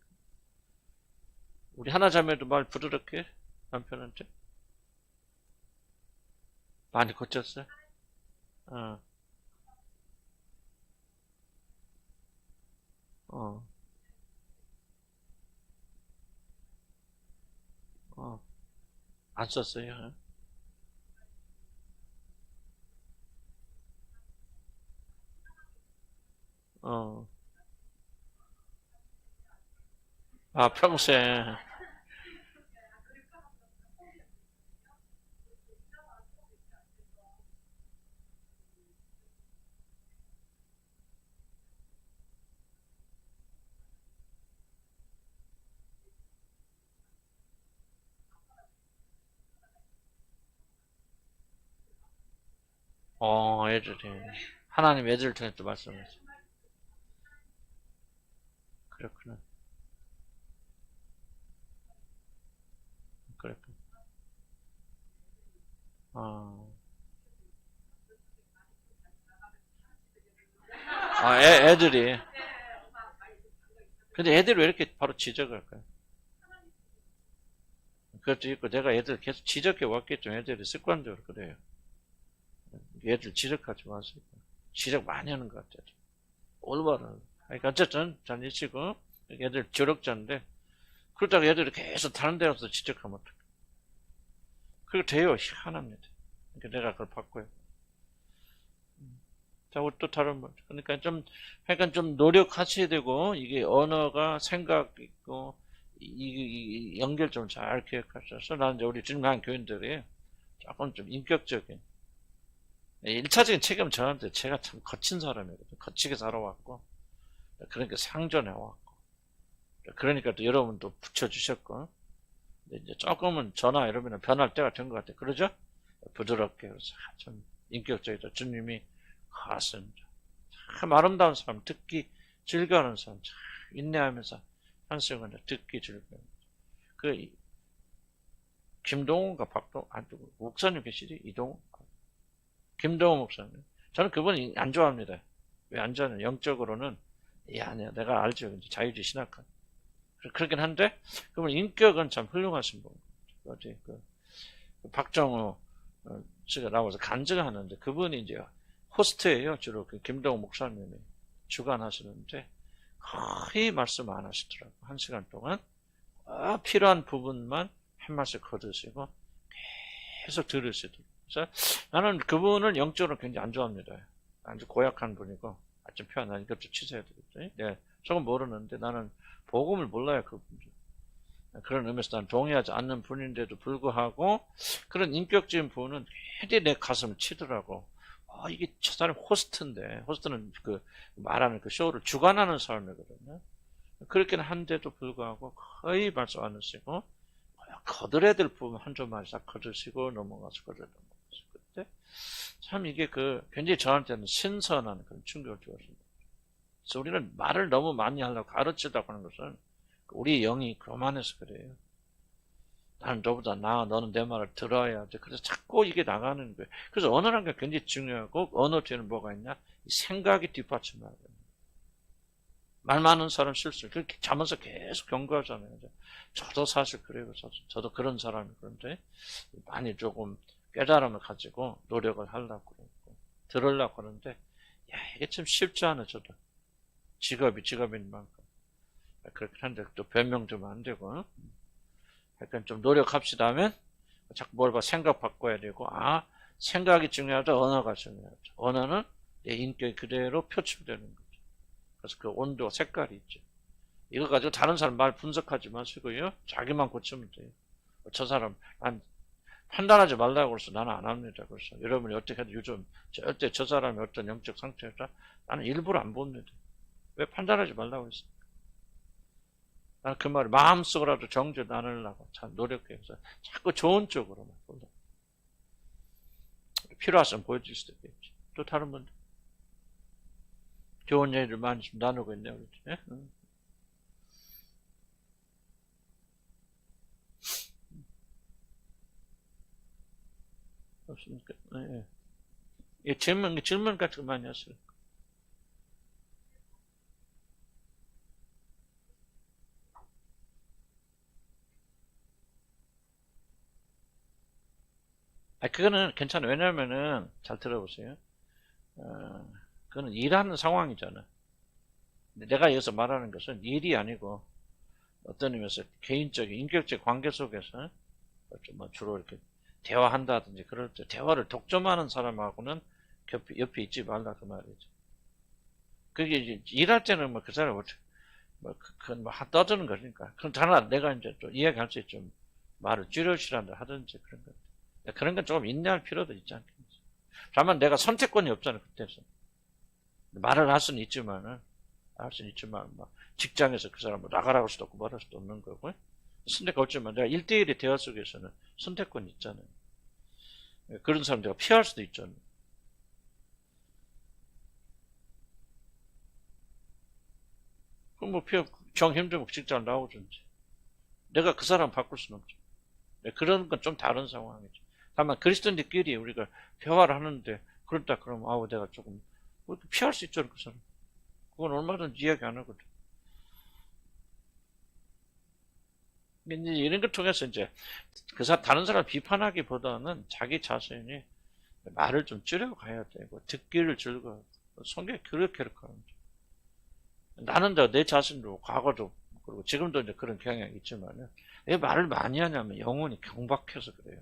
우리 하나 자매도 말 부드럽게 해, 남편한테. 많이 고쳤어요? 안 썼어요? 평소에. 애들이. 하나님 애들을 통해 또 말씀하시죠. 그렇구나. 그렇구나. 애들이. 근데 애들이 왜 이렇게 바로 지적을 할까요? 그것도 있고, 내가 애들 계속 지적해 왔겠죠. 애들이 습관적으로 그래요. 애들 지적하지 마세요. 지적 많이 하는 것 같아요. 올바른. 그러니까 어쨌든, 잘 있시고, 애들 조력자인데, 그러다가 애들이 계속 다른 데 가서 지적하면 어떡해. 그거 돼요. 희한합니다. 그러니까 내가 그걸 바꿔요. 자, 우리 또 다른 분. 그러니까 좀 노력하셔야 되고, 이게 언어가 생각 있고, 이 연결 좀 잘 기억하셔서, 나는 이제 우리 주님한 교인들이 조금 좀 인격적인, 1차적인 책임은 저한테 제가 참 거친 사람이거든요. 거치게 살아왔고, 그러니까 상전해왔고, 그러니까 또 여러분도 붙여주셨고, 이제 조금은 저나 여러분은 변할 때가 된 것 같아요. 그러죠? 부드럽게, 참 인격적이다. 주님이 가슴, 참 아름다운 사람, 듣기 즐거워하는 사람, 참 인내하면서 한승은 듣기 즐거워하는 그 김동훈과 목사님 계시지? 이동훈, 김동훈 목사님. 저는 그분 안 좋아합니다. 왜 안 좋아하냐? 영적으로는 아니야, 내가 알죠. 자유주의 신학관. 그렇긴 한데 그분 인격은 참 훌륭하신 분. 어디 박정호 씨가 나와서 간증을 하는데 그분이 이제 호스트예요. 주로 김동훈 목사님이 주관하시는데 거의 말씀 안 하시더라고. 1시간 동안 필요한 부분만 한 말씀 거두시고 계속 들으시더라고요. 그래서 나는 그분을 영적으로 굉장히 안 좋아합니다. 아주 고약한 분이고 좀 표현하니 이것도 취소해야 되겠죠. 네, 조금 모르는데 나는 복음을 몰라요. 그분들. 그런 의미에서 난 동의하지 않는 분인데도 불구하고 그런 인격적인 분은 굉장히 내 가슴을 치더라고. 이게 저 사람 호스트인데, 호스트는 말하는 그 쇼를 주관하는 사람이거든요. 그렇긴 한데도 불구하고 거의 말씀 안 하시고 거들애들 보면 한 조만이 싹 거두시고 넘어가서 거들 넘어가서. 그때 참 이게 굉장히 저한테는 신선한 그런 충격을 주었습니다. 그래서 우리는 말을 너무 많이 하려고 가르치려고 하는 것은 우리 영이 교만해서 그래요. 나는 너보다 나아, 너는 내 말을 들어야 돼. 그래서 자꾸 이게 나가는 거예요. 그래서 언어라는 게 굉장히 중요하고, 언어 뒤에는 뭐가 있냐? 생각이 뒷받침해야 돼요. 말 많은 사람 실수. 그렇게 자면서 계속 경고하잖아요. 저도 사실 그래요. 저도 그런 사람이. 그런데 많이 조금 깨달음을 가지고 노력을 하려고 그러고, 들으려고 하는데, 야, 이게 참 쉽지 않아, 저도. 직업인 만큼. 그렇게 하는데 또 변명 좀 안 되고. 약간 좀 노력합시다 하면 자꾸 뭘 봐 생각 바꿔야 되고 생각이 중요하다 언어가 중요하다. 언어는 내 인격이 그대로 표출되는 거죠. 그래서 그 온도 색깔이 있죠. 이거 가지고 다른 사람 말 분석하지 마시고요. 자기만 고치면 돼요. 저 사람 난 판단하지 말라고 그래서 나는 안 합니다. 그래서 여러분이 어떻게 해도 요즘 절대 저 사람이 어떤 영적 상태다 나는 일부러 안 봅니다. 왜 판단하지 말라고 했어? 나는 그 말을 마음속으로라도 정죄 나누려고 참 노력해서 자꾸 좋은 쪽으로만 보려. 필요하시면 보여줄 수도 있겠지. 또 다른 분들 좋은 얘기를 많이 좀 나누고 있네요. 그렇지? 없습니까? 네. 예, 질문 같은 거 많이 하세요. 그거는 괜찮아요. 왜냐면은, 잘 들어보세요. 그거는 일하는 상황이잖아. 근데 내가 여기서 말하는 것은 일이 아니고, 어떤 의미에서 개인적인, 인격적 관계 속에서, 뭐 주로 이렇게 대화한다든지, 그럴 때, 대화를 독점하는 사람하고는 옆에 있지 말라, 그 말이죠. 그게 이제, 일할 때는 뭐 그 사람, 떠드는 거니까. 그럼 다른 내가 이제 또 이야기할 수 있죠. 말을 줄여시란다 하든지 그런 거. 그런 건 조금 인내할 필요도 있지 않겠지. 다만 내가 선택권이 없잖아, 그때서. 말을 할 수는 있지만, 막, 직장에서 그 사람을 나가라고 할 수도 없고, 말할 수도 없는 거고. 선택권 없지만, 내가 1대1의 대화 속에서는 선택권이 있잖아요. 그런 사람 내가 피할 수도 있잖아요. 그럼 뭐, 정 힘들면 직장 나오든지. 내가 그 사람 바꿀 수는 없죠. 그런 건 좀 다른 상황이죠. 다만 그리스도인들끼리 우리가 대화를 하는데 그렇다 그러면 내가 조금 피할 수 있죠, 그 사람. 그건 얼마든지 이야기 안 하거든. 이제 이런 걸 통해서 이제 다른 사람 비판하기보다는 자기 자신이 말을 좀 줄여가야 되고 듣기를 즐거워. 성경이 그렇게 하는 거죠. 나는 내 자신도 과거도 그리고 지금도 이제 그런 경향이 있지만요. 왜 말을 많이 하냐면 영혼이 경박해서 그래요.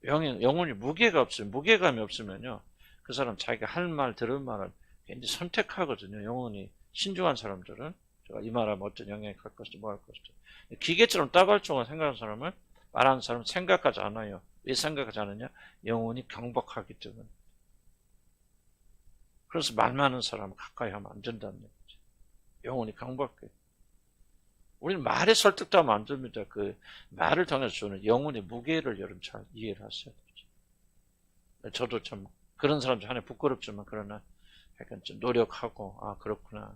영혼이 무게감이 없으면요. 그 사람 자기가 할 말, 들을 말을 굉장히 선택하거든요. 영혼이 신중한 사람들은. 제가 이 말하면 어떤 영향이 갈 것인지 뭐 할 것인지. 기계처럼 따발총을 생각하는 사람은 말하는 사람은 생각하지 않아요. 왜 생각하지 않느냐? 영혼이 경박하기 때문에. 그래서 말 많은 사람은 가까이 하면 안 된다는 얘기죠. 영혼이 경박해. 우리는 말에 설득도 하면 안 됩니다. 그 말을 통해서 주는 영혼의 무게를 여러분 잘 이해를 하셔야 되죠. 저도 참 그런 사람들 하나 부끄럽지만 그러나 약간 좀 노력하고 그렇구나.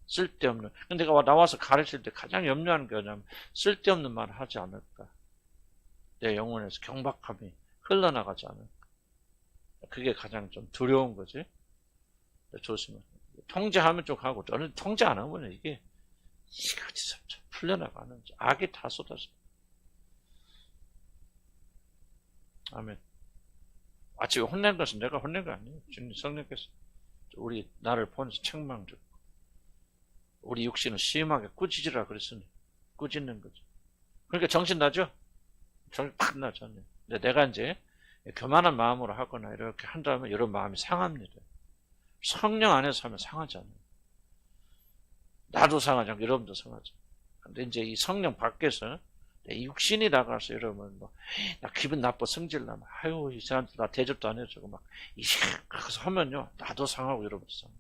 쓸데없는. 근데 내가 나와서 가르칠 때 가장 염려하는 게 뭐냐면 쓸데없는 말을 하지 않을까. 내 영혼에서 경박함이 흘러나가지 않을까. 그게 가장 좀 두려운 거지. 조심해. 통제하면 좀 하고 저는 통제 안 하면 이게 어디서 풀려나가는지 악이 다 쏟아져. 아멘. 아침에 혼낸 것은 내가 혼낸 거 아니에요. 주님 성령께서 우리 나를 보면서 책망 듣고 우리 육신은 심하게 꾸짖으라 그랬으니 꾸짖는 거죠. 그러니까 정신 나죠? 정신 팍 나잖아요. 근데 내가 이제 교만한 마음으로 하거나 이렇게 한다면 이런 마음이 상합니다. 성령 안에서 하면 상하지 않아요. 나도 상하지 않고 여러분도 상하죠. 근데 이제 이 성령 밖에서 내 육신이 나가서 여러분 나 기분 나빠 성질나면 이 사람들 나 대접도 안 해주고 그래서 하면요 나도 상하고 여러분도 상하고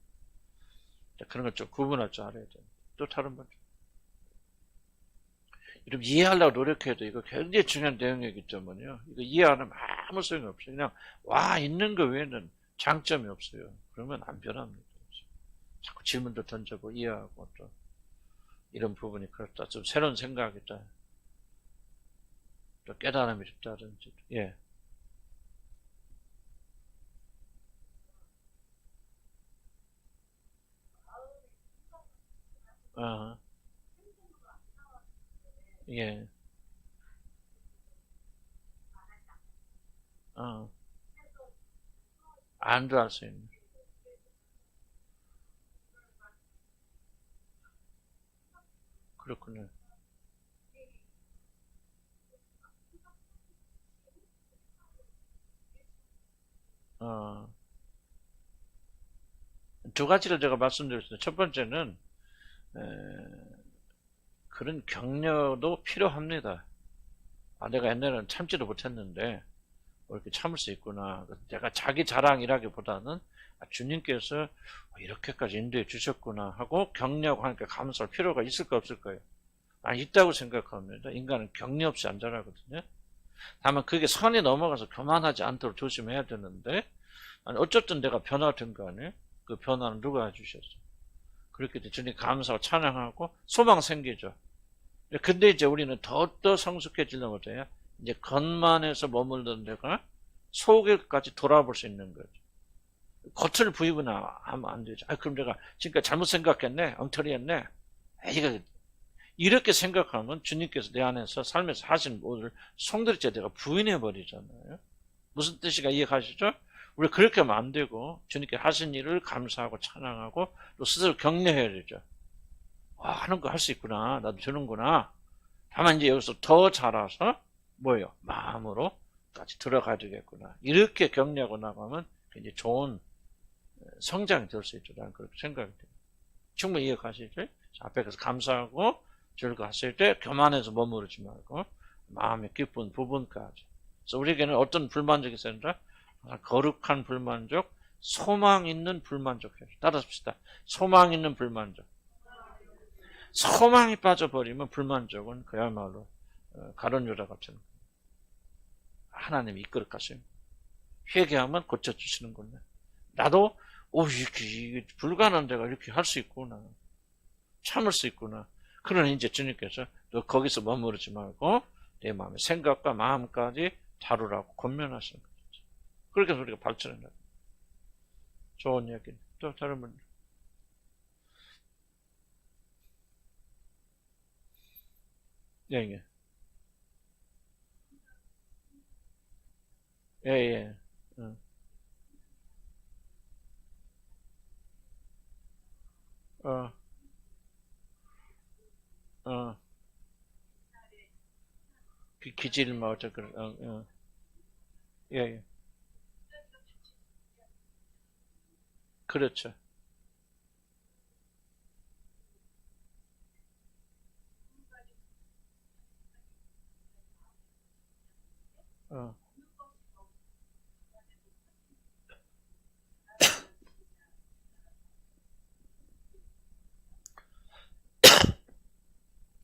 그런 걸 좀 구분할 줄 알아야 돼요. 또 다른 분 여러분 이해하려고 노력해도 이거 굉장히 중요한 내용이기 때문에요. 이거 이해하면 아무 소용이 없어요. 그냥 와 있는 거 외에는 장점이 없어요. 그러면 안 변합니다. 자꾸 질문도 던져보고 이해하고 또 이런 부분이 그렇다. 좀 새로운 생각이다. 또 깨달음이 있다든지. 예. 어. 예. 어. 안 들어갈 수 있는. 그렇군요. 어. 두 가지를 제가 말씀드렸습니다. 첫 번째는 에, 그런 격려도 필요합니다. 아, 내가 옛날에는 참지도 못했는데 이렇게 참을 수 있구나. 내가 자기 자랑이라기보다는 주님께서 이렇게까지 인도해 주셨구나 하고 격려하고 하니까 감사할 필요가 있을까 없을까요? 있다고 생각합니다. 인간은 격려 없이 안 자라거든요. 다만 그게 선이 넘어가서 교만하지 않도록 조심해야 되는데 어쨌든 내가 변화된 거 아니에요? 그 변화는 누가 해주셨어? 그렇게 주님 감사하고 찬양하고 소망 생기죠. 근데 이제 우리는 더더 성숙해지려면 어때요? 이제 겉만에서 머물던 데가 속에까지 돌아볼 수 있는 거죠. 겉을 부이거나 하면 안 되죠. 그럼 내가 지금까지 잘못 생각했네, 엉터리했네. 이렇게 생각하면 주님께서 내 안에서 삶에서 하신 모든 송두리째 내가 부인해 버리잖아요. 무슨 뜻이가 이해가시죠? 우리 그렇게 하면 안 되고 주님께 하신 일을 감사하고 찬양하고 또 스스로 격려해야 되죠. 와, 하는 거 할 수 있구나. 나도 되는구나. 다만 이제 여기서 더 자라서 뭐예요? 마음으로까지 들어가야 되겠구나. 이렇게 격려하고 나가면 굉장히 좋은 성장이 될 수 있다는 그렇게 생각이 돼요. 충분히 이해가시죠? 앞에 가서 감사하고 즐거웠을 때 교만해서 머무르지 말고 마음의 기쁜 부분까지. 그래서 우리에게는 어떤 불만족이 있습니다. 거룩한 불만족, 소망 있는 불만족. 따라합시다. 소망 있는 불만족. 소망이 빠져버리면 불만족은 그야말로 가론유다 같은 하나님이 이끌어 가십니다. 회개하면 고쳐주시는군요. 나도 이렇게 불가능한 데가 이렇게 할 수 있구나. 참을 수 있구나. 그러니 이제 주님께서 너 거기서 머무르지 말고 내 마음의 생각과 마음까지 다루라고 권면하시는 거죠. 그렇게 해서 우리가 발전한다. 좋은 얘기. 또 다른 분. 예, 예. 예, 예. 어, 어. 기질마 어쩌 그런. 예, 예. 그렇죠. 어.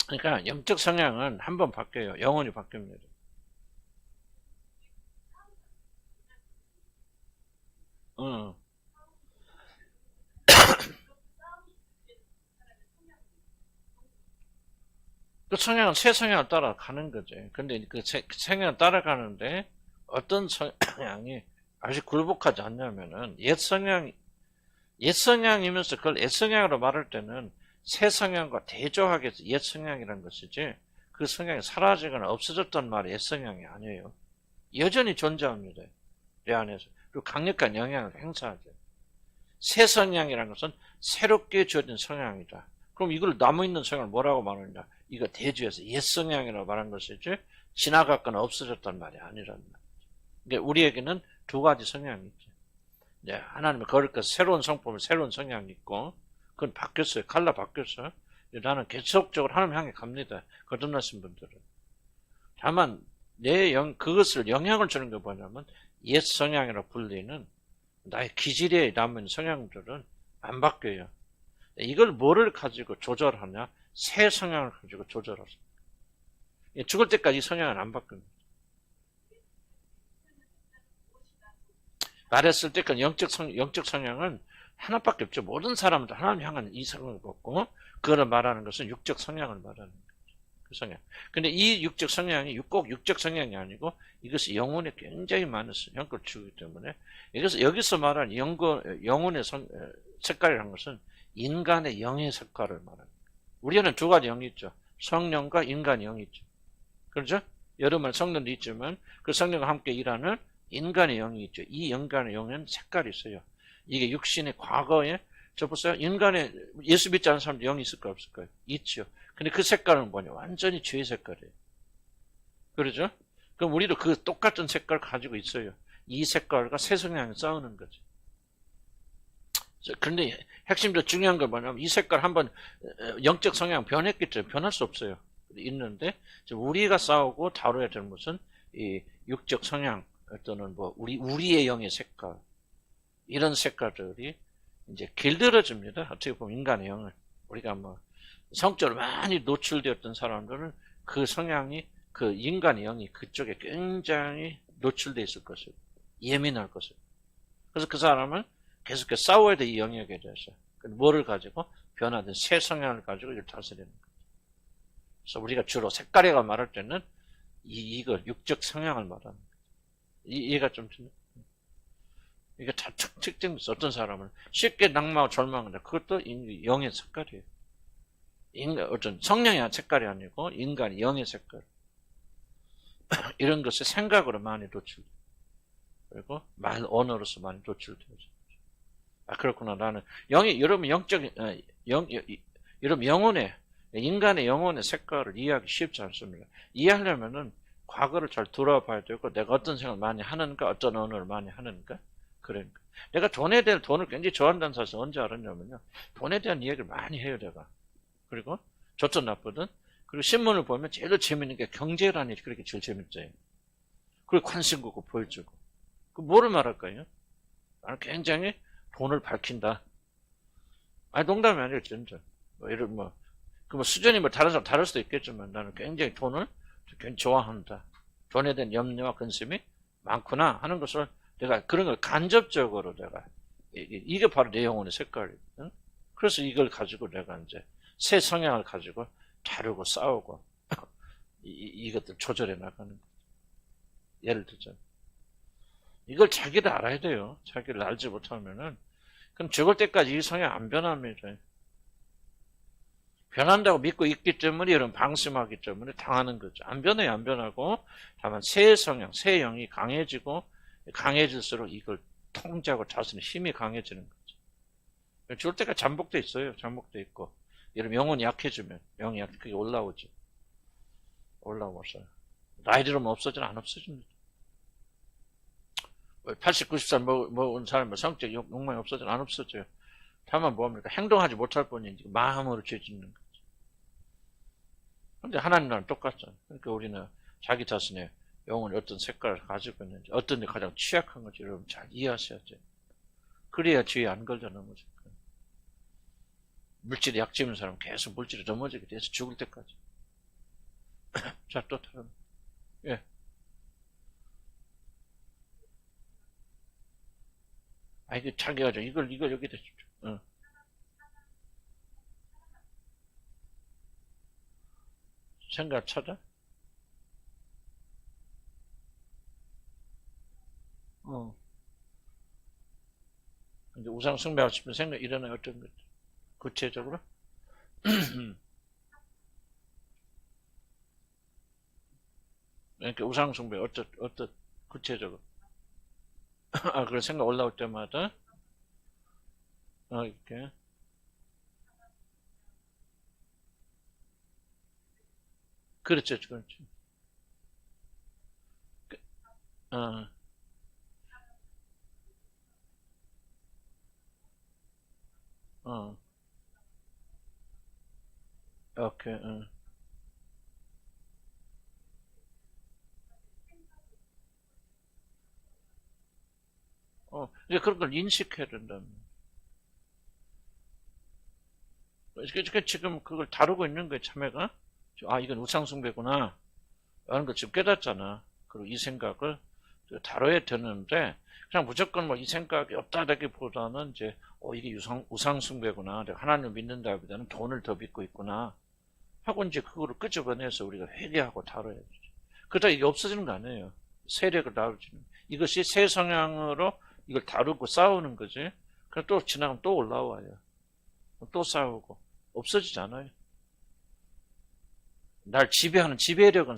그러니까 영적 성향은 한번 바뀌어요. 영원히 바뀝니다. 어. 그 성향은 새 성향을 따라가는 거죠. 근데 그 성향을 따라가는데 어떤 성향이 아직 굴복하지 않냐면은 옛 성향이면서 그걸 옛 성향으로 말할 때는 새 성향과 대조하기 위해서 옛 성향이라는 것이지 그 성향이 사라지거나 없어졌던 말이 옛 성향이 아니에요. 여전히 존재합니다. 내 안에서. 그리고 강력한 영향을 행사하죠. 새 성향이라는 것은 새롭게 주어진 성향이다. 그럼 이걸 남아있는 성향을 뭐라고 말하느냐? 이거 대조해서 옛 성향이라고 말한 것이지 지나갔거나 없어졌단 말이 아니란 말이죠. 그러니까 우리에게는 두 가지 성향이 있죠. 네, 하나님의 거룩해서 새로운 성품을 새로운 성향이 있고 그건 바뀌었어요. 갈라 바뀌었어요. 나는 계속적으로 하나님 향해 갑니다. 거듭나신 분들은. 다만 그것을 영향을 주는 게 뭐냐면 옛 성향이라고 불리는 나의 기질에 남은 성향들은 안 바뀌어요. 이걸 뭐를 가지고 조절하냐? 새 성향을 가지고 조절하죠. 죽을 때까지 성향은 안 바뀝니다. 말했을 때 그 영적 성향은 하나밖에 없죠. 모든 사람들 하나님 향한 이성을 갖고 그거를 말하는 것은 육적 성향을 말하는 거죠. 그 성향. 근데 이 육적 성향이 꼭 육적 성향이 아니고 이것이 영혼에 굉장히 많은 영향을 주기 때문에 여기서 말하는 영혼의 색깔이라는 것은 인간의 영의 색깔을 말합니다. 우리는 두 가지 영이 있죠. 성령과 인간의 영이 있죠. 그렇죠? 여러 말 성령도 있지만 그 성령과 함께 일하는 인간의 영이 있죠. 이 인간의 영에는 색깔이 있어요. 이게 육신의 과거에 저 보세요. 인간의 예수 믿지 않는 사람도 영이 있을까요? 없을까요? 있죠. 근데 그 색깔은 뭐냐? 완전히 죄의 색깔이에요. 그렇죠? 그럼 우리도 그 똑같은 색깔 가지고 있어요. 이 색깔과 새 성향이 싸우는 거죠. 그런데 핵심적으로 중요한 건 뭐냐면 이 색깔 한번 영적 성향 변했기 때문에 변할 수 없어요. 있는데 우리가 싸우고 다뤄야 되는 것은 이 육적 성향 또는 뭐 우리의 영의 색깔 이런 색깔들이 이제 길들여집니다. 어떻게 보면 인간의 영을 우리가 뭐 성적으로 많이 노출되었던 사람들은 그 성향이 그 인간의 영이 그쪽에 굉장히 노출되어 있을 것이고 예민할 것이고 그래서 그 사람은 계속해서 싸워야 돼 이 영역에 대해서 뭐를 가지고 변화된 새 성향을 가지고 이걸 다스리는 거예요. 그래서 우리가 주로 색깔이가 말할 때는 이걸 육적 성향을 말하는 거예요. 이해가 좀 이게 다 특징이 있어. 어떤 사람은 쉽게 낙마하고 절망한다. 그것도 영의 색깔이에요. 어떤 성향의 색깔이 아니고 인간의 영의 색깔. 이런 것을 생각으로 많이 노출돼. 그리고 언어로서 많이 노출되죠. 아 그렇구나. 나는 여러분 여러분 영혼의 인간의 영혼의 색깔을 이해하기 쉽지 않습니다. 이해하려면은 과거를 잘 돌아봐야 되고 내가 어떤 생각을 많이 하는가 어떤 언어를 많이 하는가 그러니까 내가 돈을 굉장히 좋아한다는 사실 언제 알았냐면요. 돈에 대한 이야기를 많이 해요 내가. 그리고 좋든 나쁘든 그리고 신문을 보면 제일 재밌는 게 경제라는 일이 그렇게 제일 재밌어요. 그리고 관심 갖고 보여주고 그 뭐를 말할까요? 나는 굉장히 돈을 밝힌다. 아니 농담이 아니에요 진짜. 그 수준이 다른 사람 다를 수도 있겠지만 나는 굉장히 돈을 굉장히 좋아한다. 돈에 대한 염려와 근심이 많구나 하는 것을 내가 그런 걸 간접적으로 내가 이게 바로 내 영혼의 색깔이거든. 그래서 이걸 가지고 내가 이제 새 성향을 가지고 다루고 싸우고 이것들 조절해 나가는 거죠. 예를 들자면 이걸 자기도 알아야 돼요. 자기를 알지 못하면은 그럼 죽을 때까지 이 성향 안 변합니다. 변한다고 믿고 있기 때문에 이런 방심하기 때문에 당하는 거죠. 안 변해요. 안 변하고 다만 새 성향, 새 영이 강해지고 강해질수록 이걸 통제하고 다스리는 힘이 강해지는 거죠. 죽을 때까지 잠복돼 있어요. 잠복돼 있고 여러분 영혼이 약해지면 영이 그게 올라오죠. 올라와서 나이 들으면 없어지나 안 없어집니다. 80, 90살 먹은 사람은 성적 욕망이 없어지나 안 없어져요. 다만 뭡니까? 행동하지 못할 뿐이지 마음으로 죄 짓는 거죠. 근데 하나님과는 똑같잖아요. 그러니까 우리는 자기 자신의 영혼이 어떤 색깔을 가지고 있는지 어떤 데 가장 취약한 건지 여러분 잘 이해하셔야죠. 그래야 죄에 안 걸려 넘어질 거예요. 물질에 약점인 사람은 계속 물질에 넘어지게 돼서 죽을 때까지. 자, 또 다른. 예. 아, 이거 자기가 이걸 여기다 줍죠. 생각 찾아? 근데 우상 숭배하고 싶은 생각 일어나요, 어떤 것? 구체적으로? 그러니까 우상 숭배, 구체적으로? 아, 그런 생각 올라올 때마다, 이렇게. 그렇죠, 그렇죠. 어, 어, 오케이, 이제 그런 걸 인식해야 된다는. 그러니까 지금 그걸 다루고 있는 거예요, 참외가. 아, 이건 우상숭배구나. 라는 걸 지금 깨닫잖아. 그리고 이 생각을 다뤄야 되는데, 그냥 무조건 뭐 이 생각이 없다라기보다는 이제, 이게 우상숭배구나. 내가 하나님을 믿는다기보다는 돈을 더 믿고 있구나. 하고 이제 그거를 끄집어내서 우리가 회개하고 다뤄야지. 그러다 이게 없어지는 거 아니에요. 세력을 다루지는. 이것이 새 성향으로 이걸 다루고 싸우는 거지. 그럼 또 지나가면 또 올라와요. 또 싸우고. 없어지잖아요. 날 지배하는 지배력은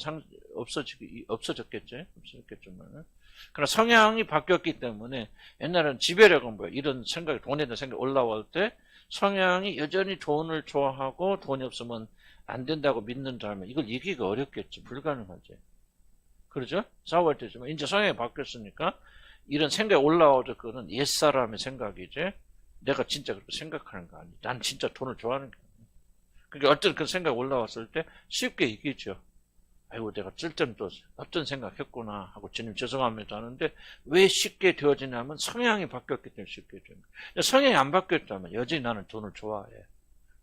없어졌겠죠? 없어졌겠지만. 그러나 성향이 바뀌었기 때문에 옛날에는 지배력은 뭐야? 이런 생각이, 돈에 대한 생각이 올라올 때 성향이 여전히 돈을 좋아하고 돈이 없으면 안 된다고 믿는다면 이걸 이기기가 어렵겠지. 불가능하지. 그러죠? 싸울 때지만 이제 성향이 바뀌었으니까 이런 생각이 올라오죠. 그거는 옛사람의 생각이지. 내가 진짜 그렇게 생각하는 거 아니야. 난 진짜 돈을 좋아하는 게 아니야. 그러니까 어떤 그 생각이 올라왔을 때 쉽게 이기죠. 아이고 내가 쓸데없는 어떤 생각했구나 하고 주님 죄송합니다 하는데 왜 쉽게 되어지냐면 성향이 바뀌었기 때문에 쉽게 되는 거예요. 성향이 안 바뀌었다면 여전히 나는 돈을 좋아해.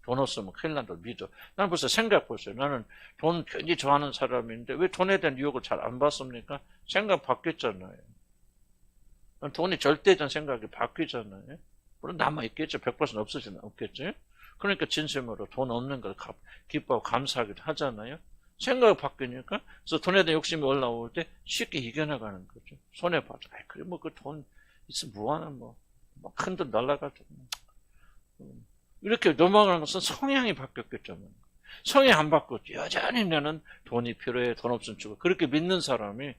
돈 없으면 큰일 난다고 믿어. 나는 벌써 생각 보세요. 나는 돈 굉장히 좋아하는 사람인데 왜 돈에 대한 유혹을 잘 안 받습니까? 생각 바뀌었잖아요. 돈이 절대적인 생각이 바뀌잖아요. 물론 남아있겠죠. 100% 없어지는 없겠죠. 그러니까 진심으로 돈 없는 걸 기뻐하고 감사하기도 하잖아요. 생각이 바뀌니까, 그래서 돈에 대한 욕심이 올라올 때 쉽게 이겨나가는 거죠. 손해봐도, 그래, 뭐, 그 돈 있으면 뭐하는, 큰 돈 날라가죠. 이렇게 넘어가는 것은 성향이 바뀌었겠죠. 성향이 안 바뀌었죠. 여전히 나는 돈이 필요해, 돈 없으면 죽어. 그렇게 믿는 사람이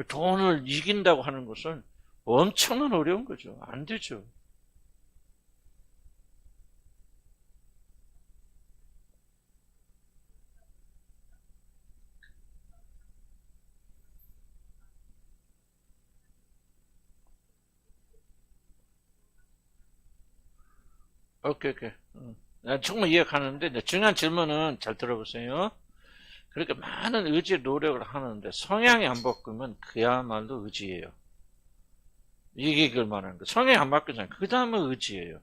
돈을 이긴다고 하는 것은 엄청난 어려운 거죠. 안 되죠. 오케이. 나 정말 이해가는데, 중요한 질문은 잘 들어보세요. 그렇게 많은 의지 노력을 하는데, 성향이 안 바꾸면 그야말로 의지예요. 이게 그걸 말하는 거. 성향이 안 바뀌잖아요. 그 다음에 의지예요.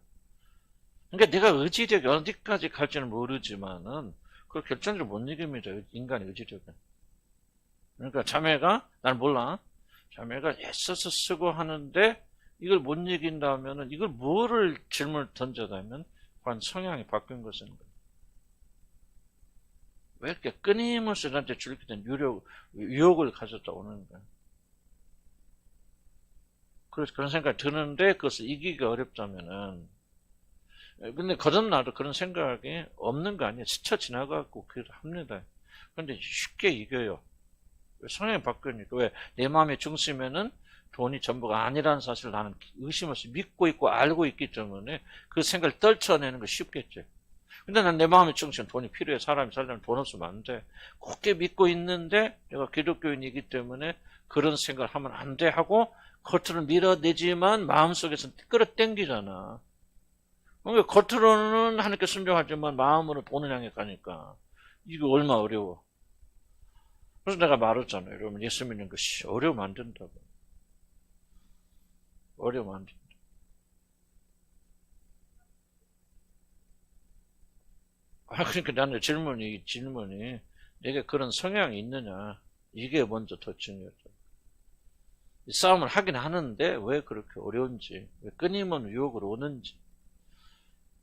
그러니까 내가 의지력이 어디까지 갈지는 모르지만은, 그걸 결정적으로 못 이깁니다. 인간의 의지력은. 그러니까 자매가, 난 몰라. 자매가 애써서 쓰고 하는데, 이걸 못 이긴다면은 이걸 뭐를 질문을 던져다면 과연 성향이 바뀐 것은 왜 이렇게 끊임없이 나한테 줄게 된 유혹을 가졌다 오는 거야. 그래서 그런 생각이 드는데 그것을 이기기가 어렵다면은 근데 거듭나도 그런 생각이 없는 거 아니에요. 스쳐 지나가고 그래도 합니다. 근데 쉽게 이겨요. 성향이 바뀌니까 왜 내 마음의 중심에는 돈이 전부가 아니라는 사실을 나는 의심 없이 믿고 있고 알고 있기 때문에 그 생각을 떨쳐내는 거 쉽겠지. 근데 난 내 마음의 중심 돈이 필요해. 사람이 살려면 돈 없으면 안 돼. 굳게 믿고 있는데 내가 기독교인이기 때문에 그런 생각을 하면 안 돼 하고 겉으로 밀어내지만 마음속에서는 끌어당기잖아. 그러니까 겉으로는 하나님께 순종하지만 마음으로 돈을 향해 가니까 이거 얼마나 어려워. 그래서 내가 말했잖아요. 여러분 예수 믿는 것이 어려우면 안 된다고. 어려우면 안 된다. 그러니까 나는 질문이 내게 그런 성향이 있느냐 이게 먼저 더 중요하죠. 이 싸움을 하긴 하는데 왜 그렇게 어려운지, 왜 끊임없는 유혹으로 오는지.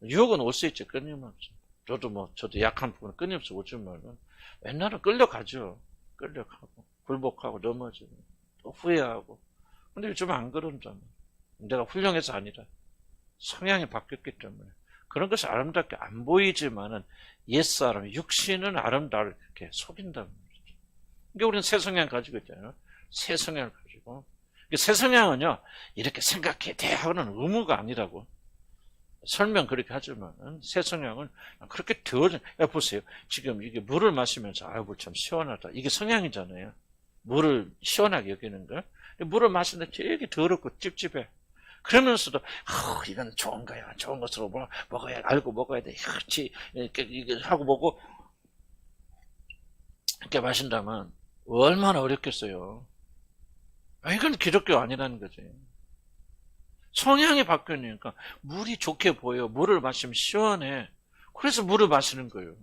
유혹은 올 수 있죠. 끊임없이. 저도 약한 부분은 끊임없이 오지만 옛날은 끌려가죠. 끌려가고 굴복하고 넘어지고 또 후회하고. 근데 요즘 안 그런다. 내가 훌륭해서 아니라 성향이 바뀌었기 때문에 그런 것이 아름답게 안 보이지만은 옛사람 육신은 아름다울 이렇게 속인단 말이죠. 그러니까 우리는 새 성향 가지고 있잖아요. 새 성향을 가지고 새 성향은요 이렇게 생각해야 돼 하고는 의무가 아니라고 설명 그렇게 하지만 새 성향은 그렇게 되어진. 보세요. 지금 이게 물을 마시면서 아이고 참 시원하다. 이게 성향이잖아요. 물을 시원하게 여기는 거. 물을 마시는데 되게 더럽고 찝찝해. 그러면서도 이건 좋은 거야. 좋은 것으로 먹어야 알고 먹어야 돼. 그렇지. 이렇게 하고 먹고 이렇게 마신다면 얼마나 어렵겠어요. 이건 기독교 아니라는 거지. 성향이 바뀌니까 물이 좋게 보여. 물을 마시면 시원해. 그래서 물을 마시는 거예요.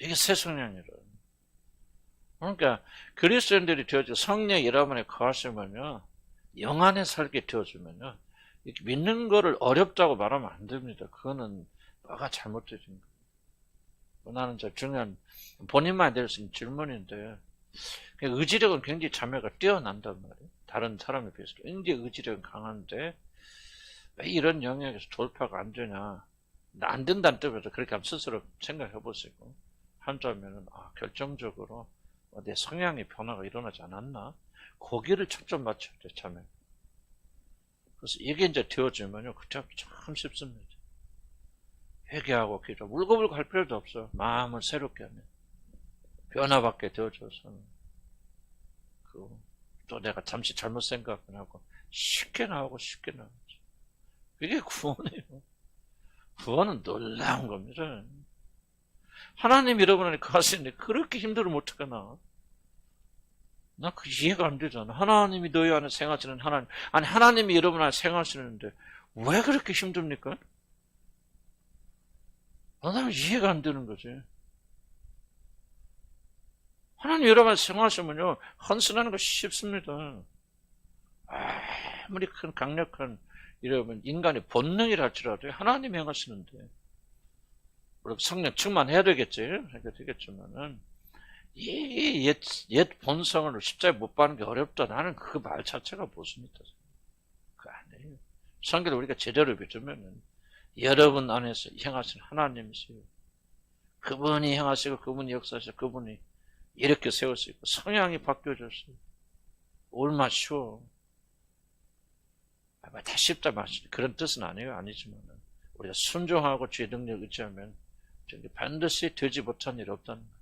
이게 새 성향이라. 그러니까 그리스도인들이 되어져 성령 여러분에 거하시면요, 영안에 살게 되어주면요, 이렇게 믿는 거를 어렵다고 말하면 안 됩니다. 그거는 뭐가 잘못되신 거예요. 나는 저 중요한 본인만 될 수 있는 질문인데, 의지력은 굉장히 자매가 뛰어난단 말이에요. 다른 사람에 비해서 굉장히 의지력은 강한데 왜 이런 영역에서 돌파가 안 되냐? 안 된다는 뜻에서 그렇게 한번 스스로 생각해 보시고 한다면은 결정적으로 내 성향의 변화가 일어나지 않았나? 거기를 초점 맞춰야 돼, 자매. 그래서 이게 이제 되어지면요, 그때부터 참 쉽습니다. 회개하고 기도, 울고불고 할 필요도 없어. 마음을 새롭게 하면 변화받게 되어져서 또 내가 잠시 잘못 생각을 하고 쉽게 나오고 쉽게 나오죠. 이게 구원이에요. 구원은 놀라운 겁니다. 하나님 여러분한테 가시는데 그렇게 힘들면 어떡하나? 나 그 이해가 안 되잖아. 하나님이 너희 안에 생하시는 하나님, 아니 하나님이 여러분 안에 생하시는데 왜 그렇게 힘듭니까? 나는 이해가 안 되는 거지. 하나님 여러분 안에 생하시면요, 헌신하는 거 쉽습니다. 아무리 큰 강력한 여러분 인간의 본능이라 할지라도 하나님이 행하시는데, 물론 성령 충만해야 되겠지. 해야 되겠지만은 이 옛 본성을 십자가에 못 박는 게 어렵다. 나는 그 말 자체가 보수입니다. 그거 아니에요. 성경을 우리가 제대로 믿으면은 여러분 안에서 행하신 하나님이세요. 그분이 행하시고 그분이 역사하시고 그분이 이렇게 세우시고 성향이 바뀌어졌어요. 얼마나 쉬워. 다 쉽다 말이지. 그런 뜻은 아니에요. 아니지만은 우리가 순종하고 주의 능력 의지하면 반드시 되지 못한 일이 없다는 거예요.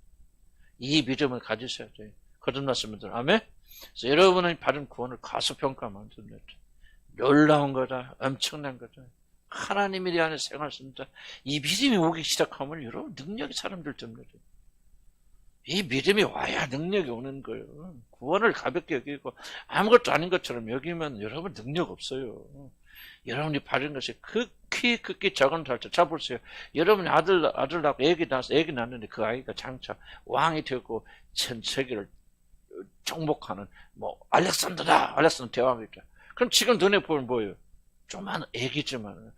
이 믿음을 가지셔야 돼요. 거듭났을 분들, 아멘? 그래서 여러분의 받은 구원을 가소평가하면 됩니다. 놀라운 거다. 엄청난 거다. 하나님이 내 안에 생활하십니다. 이 믿음이 오기 시작하면 여러분 능력이 사람들 됩니다. 이 믿음이 와야 능력이 오는 거예요. 구원을 가볍게 여기고 아무것도 아닌 것처럼 여기면 여러분 능력 없어요. 여러분이 받은 것이 극히 작은 달자. 자 보세요. 여러분이 아들 낳고 애기 낳았는데 그 아이가 장차 왕이 되고 전 세계를 정복하는 알렉산더 대왕이다. 그럼 지금 눈에 보면 뭐예요? 조그만 애기지만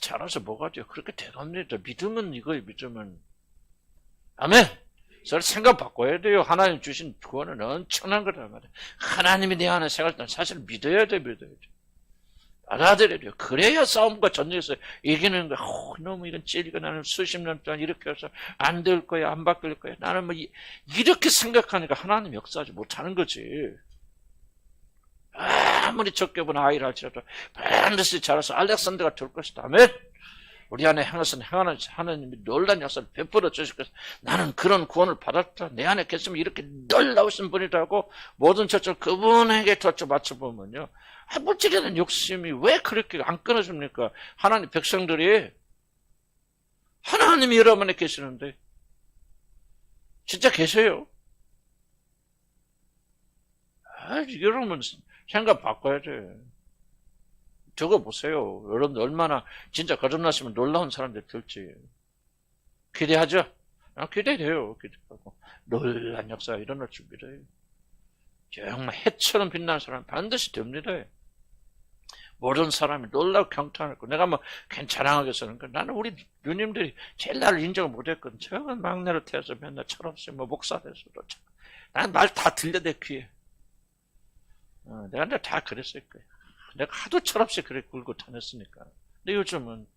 자라서 뭐가 돼요? 그렇게 대단합니다. 믿음은 이거예요. 믿음은. 아멘. 저를 생각 바꿔야 돼요. 하나님 주신 구원은 엄청난 거란 말이에요. 하나님이 내 안에 생활할 때 사실 믿어야 돼. 받아들여야 돼요. 그래야 싸움과 전쟁에서 이기는 거야. 너무 이런 찔리고 나는 수십 년 동안 이렇게 해서 안 될 거야. 안 바뀔 거야. 나는 이렇게 생각하니까 하나님 역사하지 못하는 거지. 아무리 적게 본 아이를 할지라도 반드시 자라서 알렉산더가 될 것이다. 아멘. 우리 안에 행하신 하나님이 놀라운 역사를 베풀어 주실 것이다. 나는 그런 구원을 받았다. 내 안에 계시면 이렇게 놀라우신 분이라고 모든 초점 그분에게 초점 맞춰보면요. 물질에는 욕심이 왜 그렇게 안 끊어집니까? 하나님 백성들이 하나님이 여러분 안에 계시는데 진짜 계세요. 여러분 생각 바꿔야 돼. 저거 보세요. 여러분들 얼마나 진짜 거듭나시면 놀라운 사람들 될지. 기대하죠? 기대돼요. 기대하고. 놀란 역사가 일어날 줄 믿어요. 정말 해처럼 빛나는 사람 반드시 됩니다. 모든 사람이 놀라고 경탄하고 내가 괜찮아하게 쓰는 거. 나는 우리 누님들이 제일 나를 인정을 못했거든. 제가 막내로 태어서 맨날 철없이 목사 돼서도 난 말 다 들려 내 귀에. 내가 다 그랬을 거야. 내가 하도 철없이 그래 굴고 다녔으니까. 근데 요즘은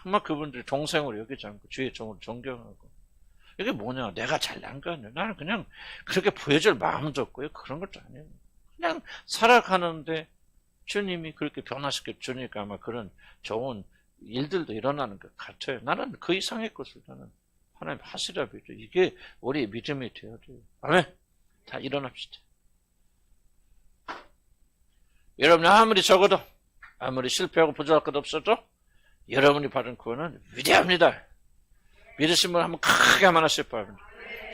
정말 그분들이 동생으로 여기지 않고 주의 종으로 존경하고. 이게 뭐냐? 내가 잘난 거 아니야. 나는 그냥 그렇게 보여줄 마음도 없고요. 그런 것도 아니에요. 그냥 살아가는데 주님이 그렇게 변화시켜 주니까 아마 그런 좋은 일들도 일어나는 것 같아요. 나는 그 이상의 것을 나는 하나님 하시라 믿어. 이게 우리의 믿음이 되어야 돼요. 아멘. 다 일어납시다. 여러분이 아무리 적어도 아무리 실패하고 부족할 것 없어도 여러분이 받은 구원은 위대합니다. 믿으신 분 한번 크게 한번 하실 바랍니다.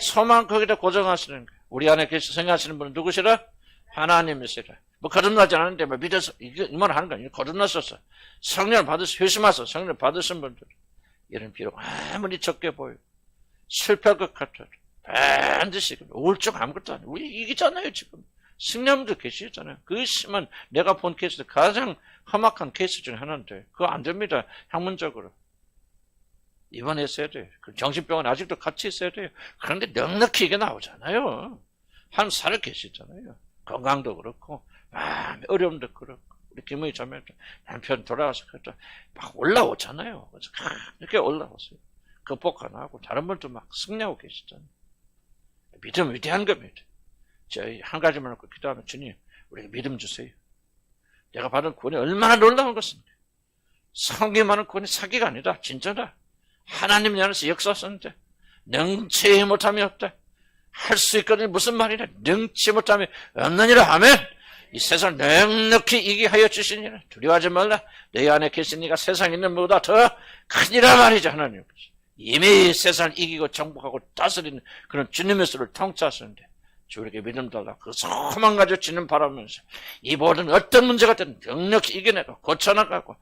소망 거기다 고정하시는 거예요. 우리 안에 계시 생각하시는 분은 누구시라? 하나님이시라. 거듭나지 않았는데 믿어서 이만 하는 거 아니에요. 거듭났었어. 성령을 받으셔 회심하셔. 성령을 받으신 분들 이런 비록 아무리 적게 보여 실패할 것 같아도 반드시 우울증 아무것도 아니에요. 우리 이기잖아요 지금. 승려분들 계시잖아요. 그 심한 내가 본 케이스 가장 험악한 케이스 중에 하나인데 그거 안 됩니다. 학문적으로. 입원했어야 돼요. 정신병원 아직도 같이 있어야 돼요. 그런데 넉넉히 이게 나오잖아요. 한 살 계시잖아요. 건강도 그렇고 어려움도 그렇고 우리 김의 자매 남편 돌아와서 막 올라오잖아요. 그래서 이렇게 올라왔어요. 극복 안 하고 다른 분도 막 승리하고 계시잖아요. 믿음 위대한 겁니다. 저희 한 가지만 놓고 기도하면 주님 우리에게 믿음 주세요. 내가 받은 구원이 얼마나 놀라운 것입니까? 성경만은 구원이 사기가 아니다. 진짜다. 하나님 내 안에서 역사하셨는데 능치 못함이 없다. 할 수 있거든요. 무슨 말이냐. 능치 못함이 없느니라. 아멘. 이 세상을 넉넉히 이기게 하여 주시니라. 두려워하지 말라. 내 안에 계신 이가 세상에 있는 것보다 더 크니라 말이죠. 하나님. 이미 세상을 이기고 정복하고 다스리는 그런 주님의 수를 통치하시는데 주에게 믿음 달라. 그 소망 가지고 지는 바라면서 이 모든 어떤 문제가 됐든 넉넉히 이겨내고 고쳐나가고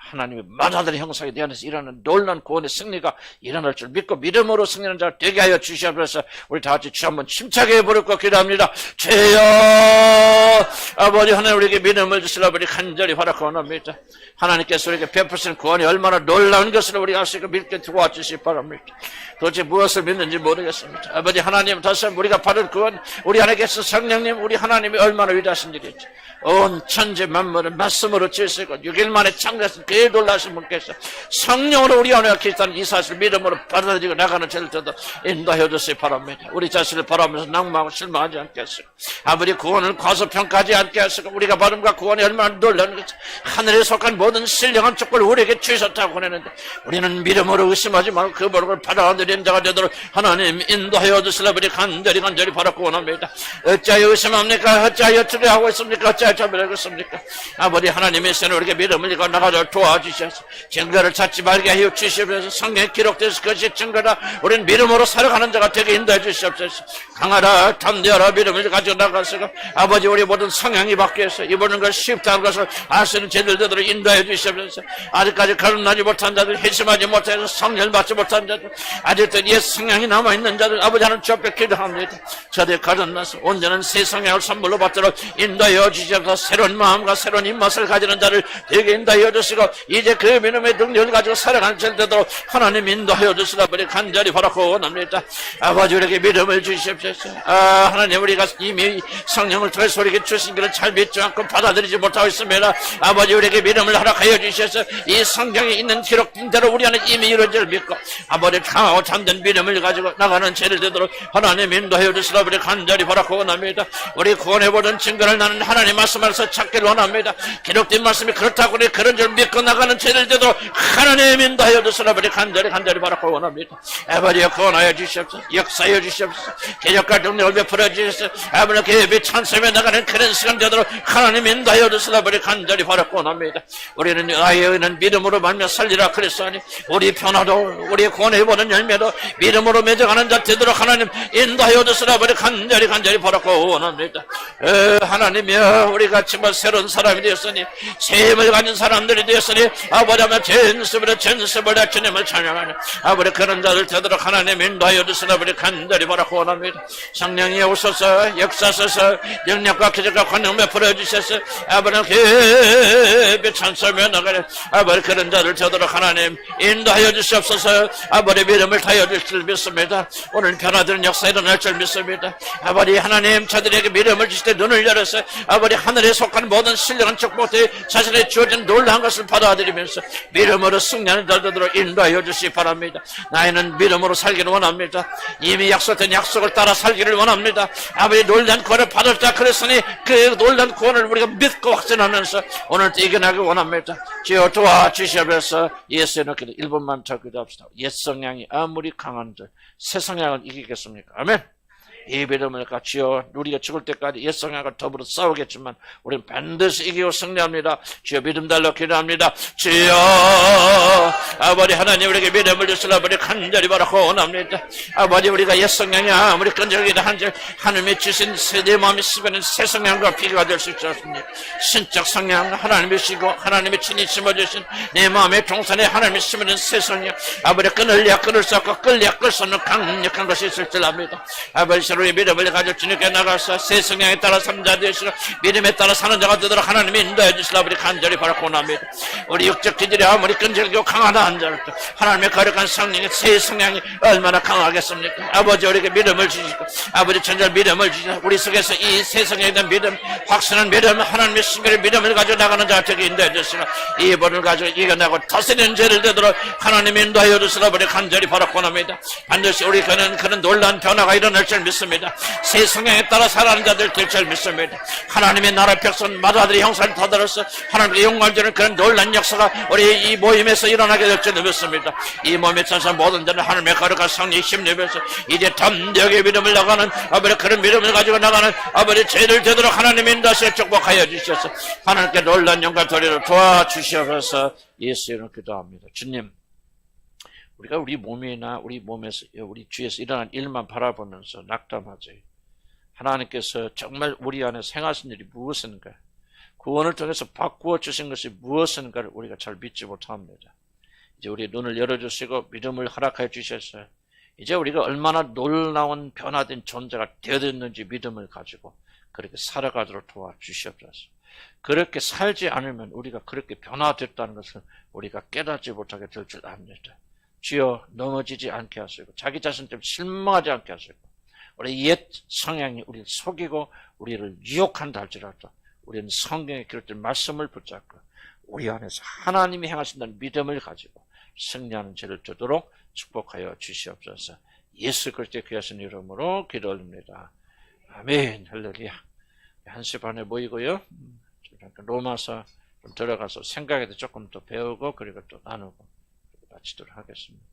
하나님의 만화들의 형상이 내 안에서 일어나는 놀라운 구원의 승리가 일어날 줄 믿고 믿음으로 승리하는 자가 되게 하여 주시옵소서. 우리 다 같이 주 한번 침착하게 부르고 기도합니다. 주여 아버지 하나님 우리에게 믿음을 주시라. 아버지 간절히 허락하고 원합니다. 하나님께서 우리에게 베푸시는 구원이 얼마나 놀라운 것을 우리가 알 수 있게 믿게 도와주시기 바랍니다. 도대체 무엇을 믿는지 모르겠습니다. 아버지 하나님 다시 한번 우리가 받은 구원 우리 안에 계신 성령님 우리 하나님이 얼마나 위대하신 일이죠. 온 천지 만물을 말씀으로 지으시고 6일 만에 창조하신 그 놀라신 분께서 성령으로 우리 안에 계시다는 이 사실을 믿음으로 받아들이고 나가는 저를 저도 인도하여 주시기 바랍니다. 우리 자신을 바라면서 낭망하고 실망하지 않게 하시고 아버지 구원을 과소평가하지 않게 하시고 우리가 받음과 구원이 얼마나 놀라운 것이 하늘에 속한 모든 신령한 족보를 우리에게 주셨다고 하는데 우리는 믿음으로 의심하지 말고 그 복을 받아들이는 자가 되도록 하나님 인도하여 주시라. 우리 간절히 바라고 원합니다. 어찌하여 의심합니까? 어찌하여 두려워하고 있습니까? 어찌하여 자멸하고 있습니까? 아버지 하나님의 선을 우리에게 믿음을 이고 나가도록 도와주셔서 증거를 찾지 말게 하여 주시옵소서. 성경에 기록돼서 그것이 증거다. 우리는 믿음으로 살아가는 자가 되게 인도해 주시옵소서. 강하라 담대하라 믿음을 가지고 나가서 아버지 우리 모든 성향이 바뀌어서 이보는 것 쉽다는 것을 알 수 있는 제들 되도록 인도해 주시옵소서. 아직까지 거듭나지 못한 자들 회심하지 못해서 성령을 받지 못한 자들 아직도 옛 성향이 남아있는 자들 아버지 하나님 주 앞에 기도합니다. 저들 거듭나서 온전한 새 성향을 선물로 받도록 인도하여 주시옵소서. 새로운 마음과 새로운 입맛을 가지는 자를 되게 인도하여 주시고 이제 그 믿음의 능력을 가지고 살아가는 자 되도록 하나님 인도하여 주시라. 우리 간절히 바라고 원합니다. 아버지 우리에게 믿음을 주시옵소서. 하나님 우리가 이미 성령을 통해서 우리에게 주신 것을 잘 믿지 않고 받아들이지 못하고 있습니다. 아버지 우리에게 믿음을 허락하여 주셔서 이 성경에 있는 기록된 대로 우리 안에 이미 이루어질 믿고 아버지 강하고 참된 믿음을 가지고 나가는 죄를 되도록 하나님 인도하여 주시라. 우리 간절히 바라고 원합니다. 우리 구원해보던 증거를 나는 하나님 말씀에서 찾기를 원합니다. 기록된 말씀이 그렇다고 우리 그런 줄 믿고 나가는 죄를 되도록 하나님 인도하여 주시라. 우리 간절히 바라고 원합니다. 아버지 구원하여 주시옵소서. 역사하여 주시옵소서. 개혁과 능력을 베풀어 주시옵소서. 아버지 계획이 찬송에 나가는 그런 시간 되도록 하나님 인도하여 주시라. 우리 간절히 바라고 원합니다. 우리는 아이는 믿음으로 말며 살리라 그랬으니 우리 변화도 우리 구원해보는 열매도 믿음으로 맺어가는 자 되도록 하나님 인도하여 주시라. 우리 간절히 바라고 원합니다. 하나님이여 우리가 정말 새로운 사람이 되었으니 새 힘을 가진 사람들이 되었으니 아버지 하며 전습으로 주님을 찬양하는 아버지 그런 자들 되도록 하나님 인도하여 주시라. 우리 간절히 바라고 원합니다. 성령이 오소서 역사하소서 영력과 기적과 권능 베풀어 주셔서 아버지 깊이 찬송하며 나가는 아버지 그런 자들 되도록 하나님 인도하여 주시옵소서. 아버지 믿음을 다하여 주실 줄 믿습니다. 오늘 변화되는 역사 일어날 줄 믿습니다. 아버지 하나님 저들에게 믿음을 주실 때 눈을 열어서 아버지 하늘에 속한 모든 신령한 축복들이 자신의 주어진 놀라운 것을 받아들이면서 믿음으로 승리하는 자들로 인도하여 주시기 바랍니다. 나이는 믿음으로 살기를 원합니다. 이미 약속된 약속을 따라 살기를 원합니다. 아버지 놀란 구원을 받을 자 그랬으니 그 놀란 구원을 우리가 믿고 확신하면서 오늘도 이겨나기 원합니다. 주여 도와주시옵소서. 예수의 이름으로 1분만 더 기도합시다. 옛 성향이 아무리 강한 자 새 성향을 이기겠습니까? 아멘. 이 믿음을 갖지요. 우리가 죽을 때까지 옛 성향과 더불어 싸우겠지만 우리는 반드시 이기고 승리합니다. 주여 믿음 달라 기도합니다. 주여 아버지 하나님 우리에게 믿음을 주시라 아버지 간절히 바라고 원합니다. 아버지 우리가 옛 성향이야 아무리 끈적이다 한절 하나님이 주신 내 마음이 쓰는 새 성향과 비교가 될 수 있지 않습니까? 신적 성향 하나님이 시고 하나님이 친히 심어주신 내 마음의 동산에 하나님이 심어준 새 성향 아버지 끊을래야 끊을 수 없고 끌래야 끌 수 없는 강력한 것이 있을 줄 압니다. 아버지 서로의 믿음을 가져 주님께 나가서 새 성향에 따라 삼자 되시라 믿음에 따라 사는 자가 되도록 하나님이 인도해 주시라 아버지 간절히 바라고 원합니다. 우리 육적 기질이 아무리 끈질기고 강하다 한자라도 하나님의 거룩한 성령의 새 성향이 얼마나 강하겠습니까? 아버지 우리에게 믿음을 주시고 아버지 천절 믿음을 주시고 우리 속에서 이 새 성향에 대한 믿음 확신한 믿음 하나님의 신결의 믿음을 가지고 나가는 자 되게 인도해 주시라 이 본을 가지고 이겨나고 다스리는 죄를 되도록 하나님이 인도하여 주시라 아버지 간절히 바라고 원합니다. 반드시 우리 그는 놀라운 변화가 일어날 줄 믿습니다. 새 성향에 따라 살아가는 자들 될 줄 믿습니다. 하나님의 나라 백성 마다들이 형사를 다들어서 하나님의 영광을 주는 그런 놀라운 역사가 우리 이 모임에서 일어나게 될 줄 믿습니다. 이 몸에 찬성 모든 자는 하나님의 거룩한 성령이 힘내면서 이제 담대하게 믿음을 나가는 아버지 그런 믿음을 가지고 나가는 아버지 죄를 되도록 하나님의 인도하시어 축복하여 주셔서 하나님께 놀라운 영광 돌리도록 도와주시옵소서. 예수 이름으로 기도합니다. 주님 우리가 우리 몸이나 우리 몸에서 우리 주에서 일어난 일만 바라보면서 낙담하지 하나님께서 정말 우리 안에 행하신 일이 무엇인가 구원을 통해서 바꾸어 주신 것이 무엇인가를 우리가 잘 믿지 못합니다. 이제 우리 눈을 열어주시고 믿음을 허락해 주셔서 이제 우리가 얼마나 놀라운 변화된 존재가 되었는지 믿음을 가지고 그렇게 살아가도록 도와주시옵소서. 그렇게 살지 않으면 우리가 그렇게 변화됐다는 것을 우리가 깨닫지 못하게 될 줄 압니다. 주여 넘어지지 않게 하시고 자기 자신 때문에 실망하지 않게 하시고 우리 옛 성향이 우리를 속이고 우리를 유혹한다 할지라도 우리는 성경에 기록된 말씀을 붙잡고 우리 안에서 하나님이 행하신다는 믿음을 가지고 승리하는 죄를 되도록 축복하여 주시옵소서. 예수 그리스도의 귀하신 이름으로 기도 올립니다. 아멘. 할렐루야. 1시 반에 모이고요. 로마서 좀 들어가서 생각에도 조금 더 배우고 그리고 또 나누고 마치도록 하겠습니다.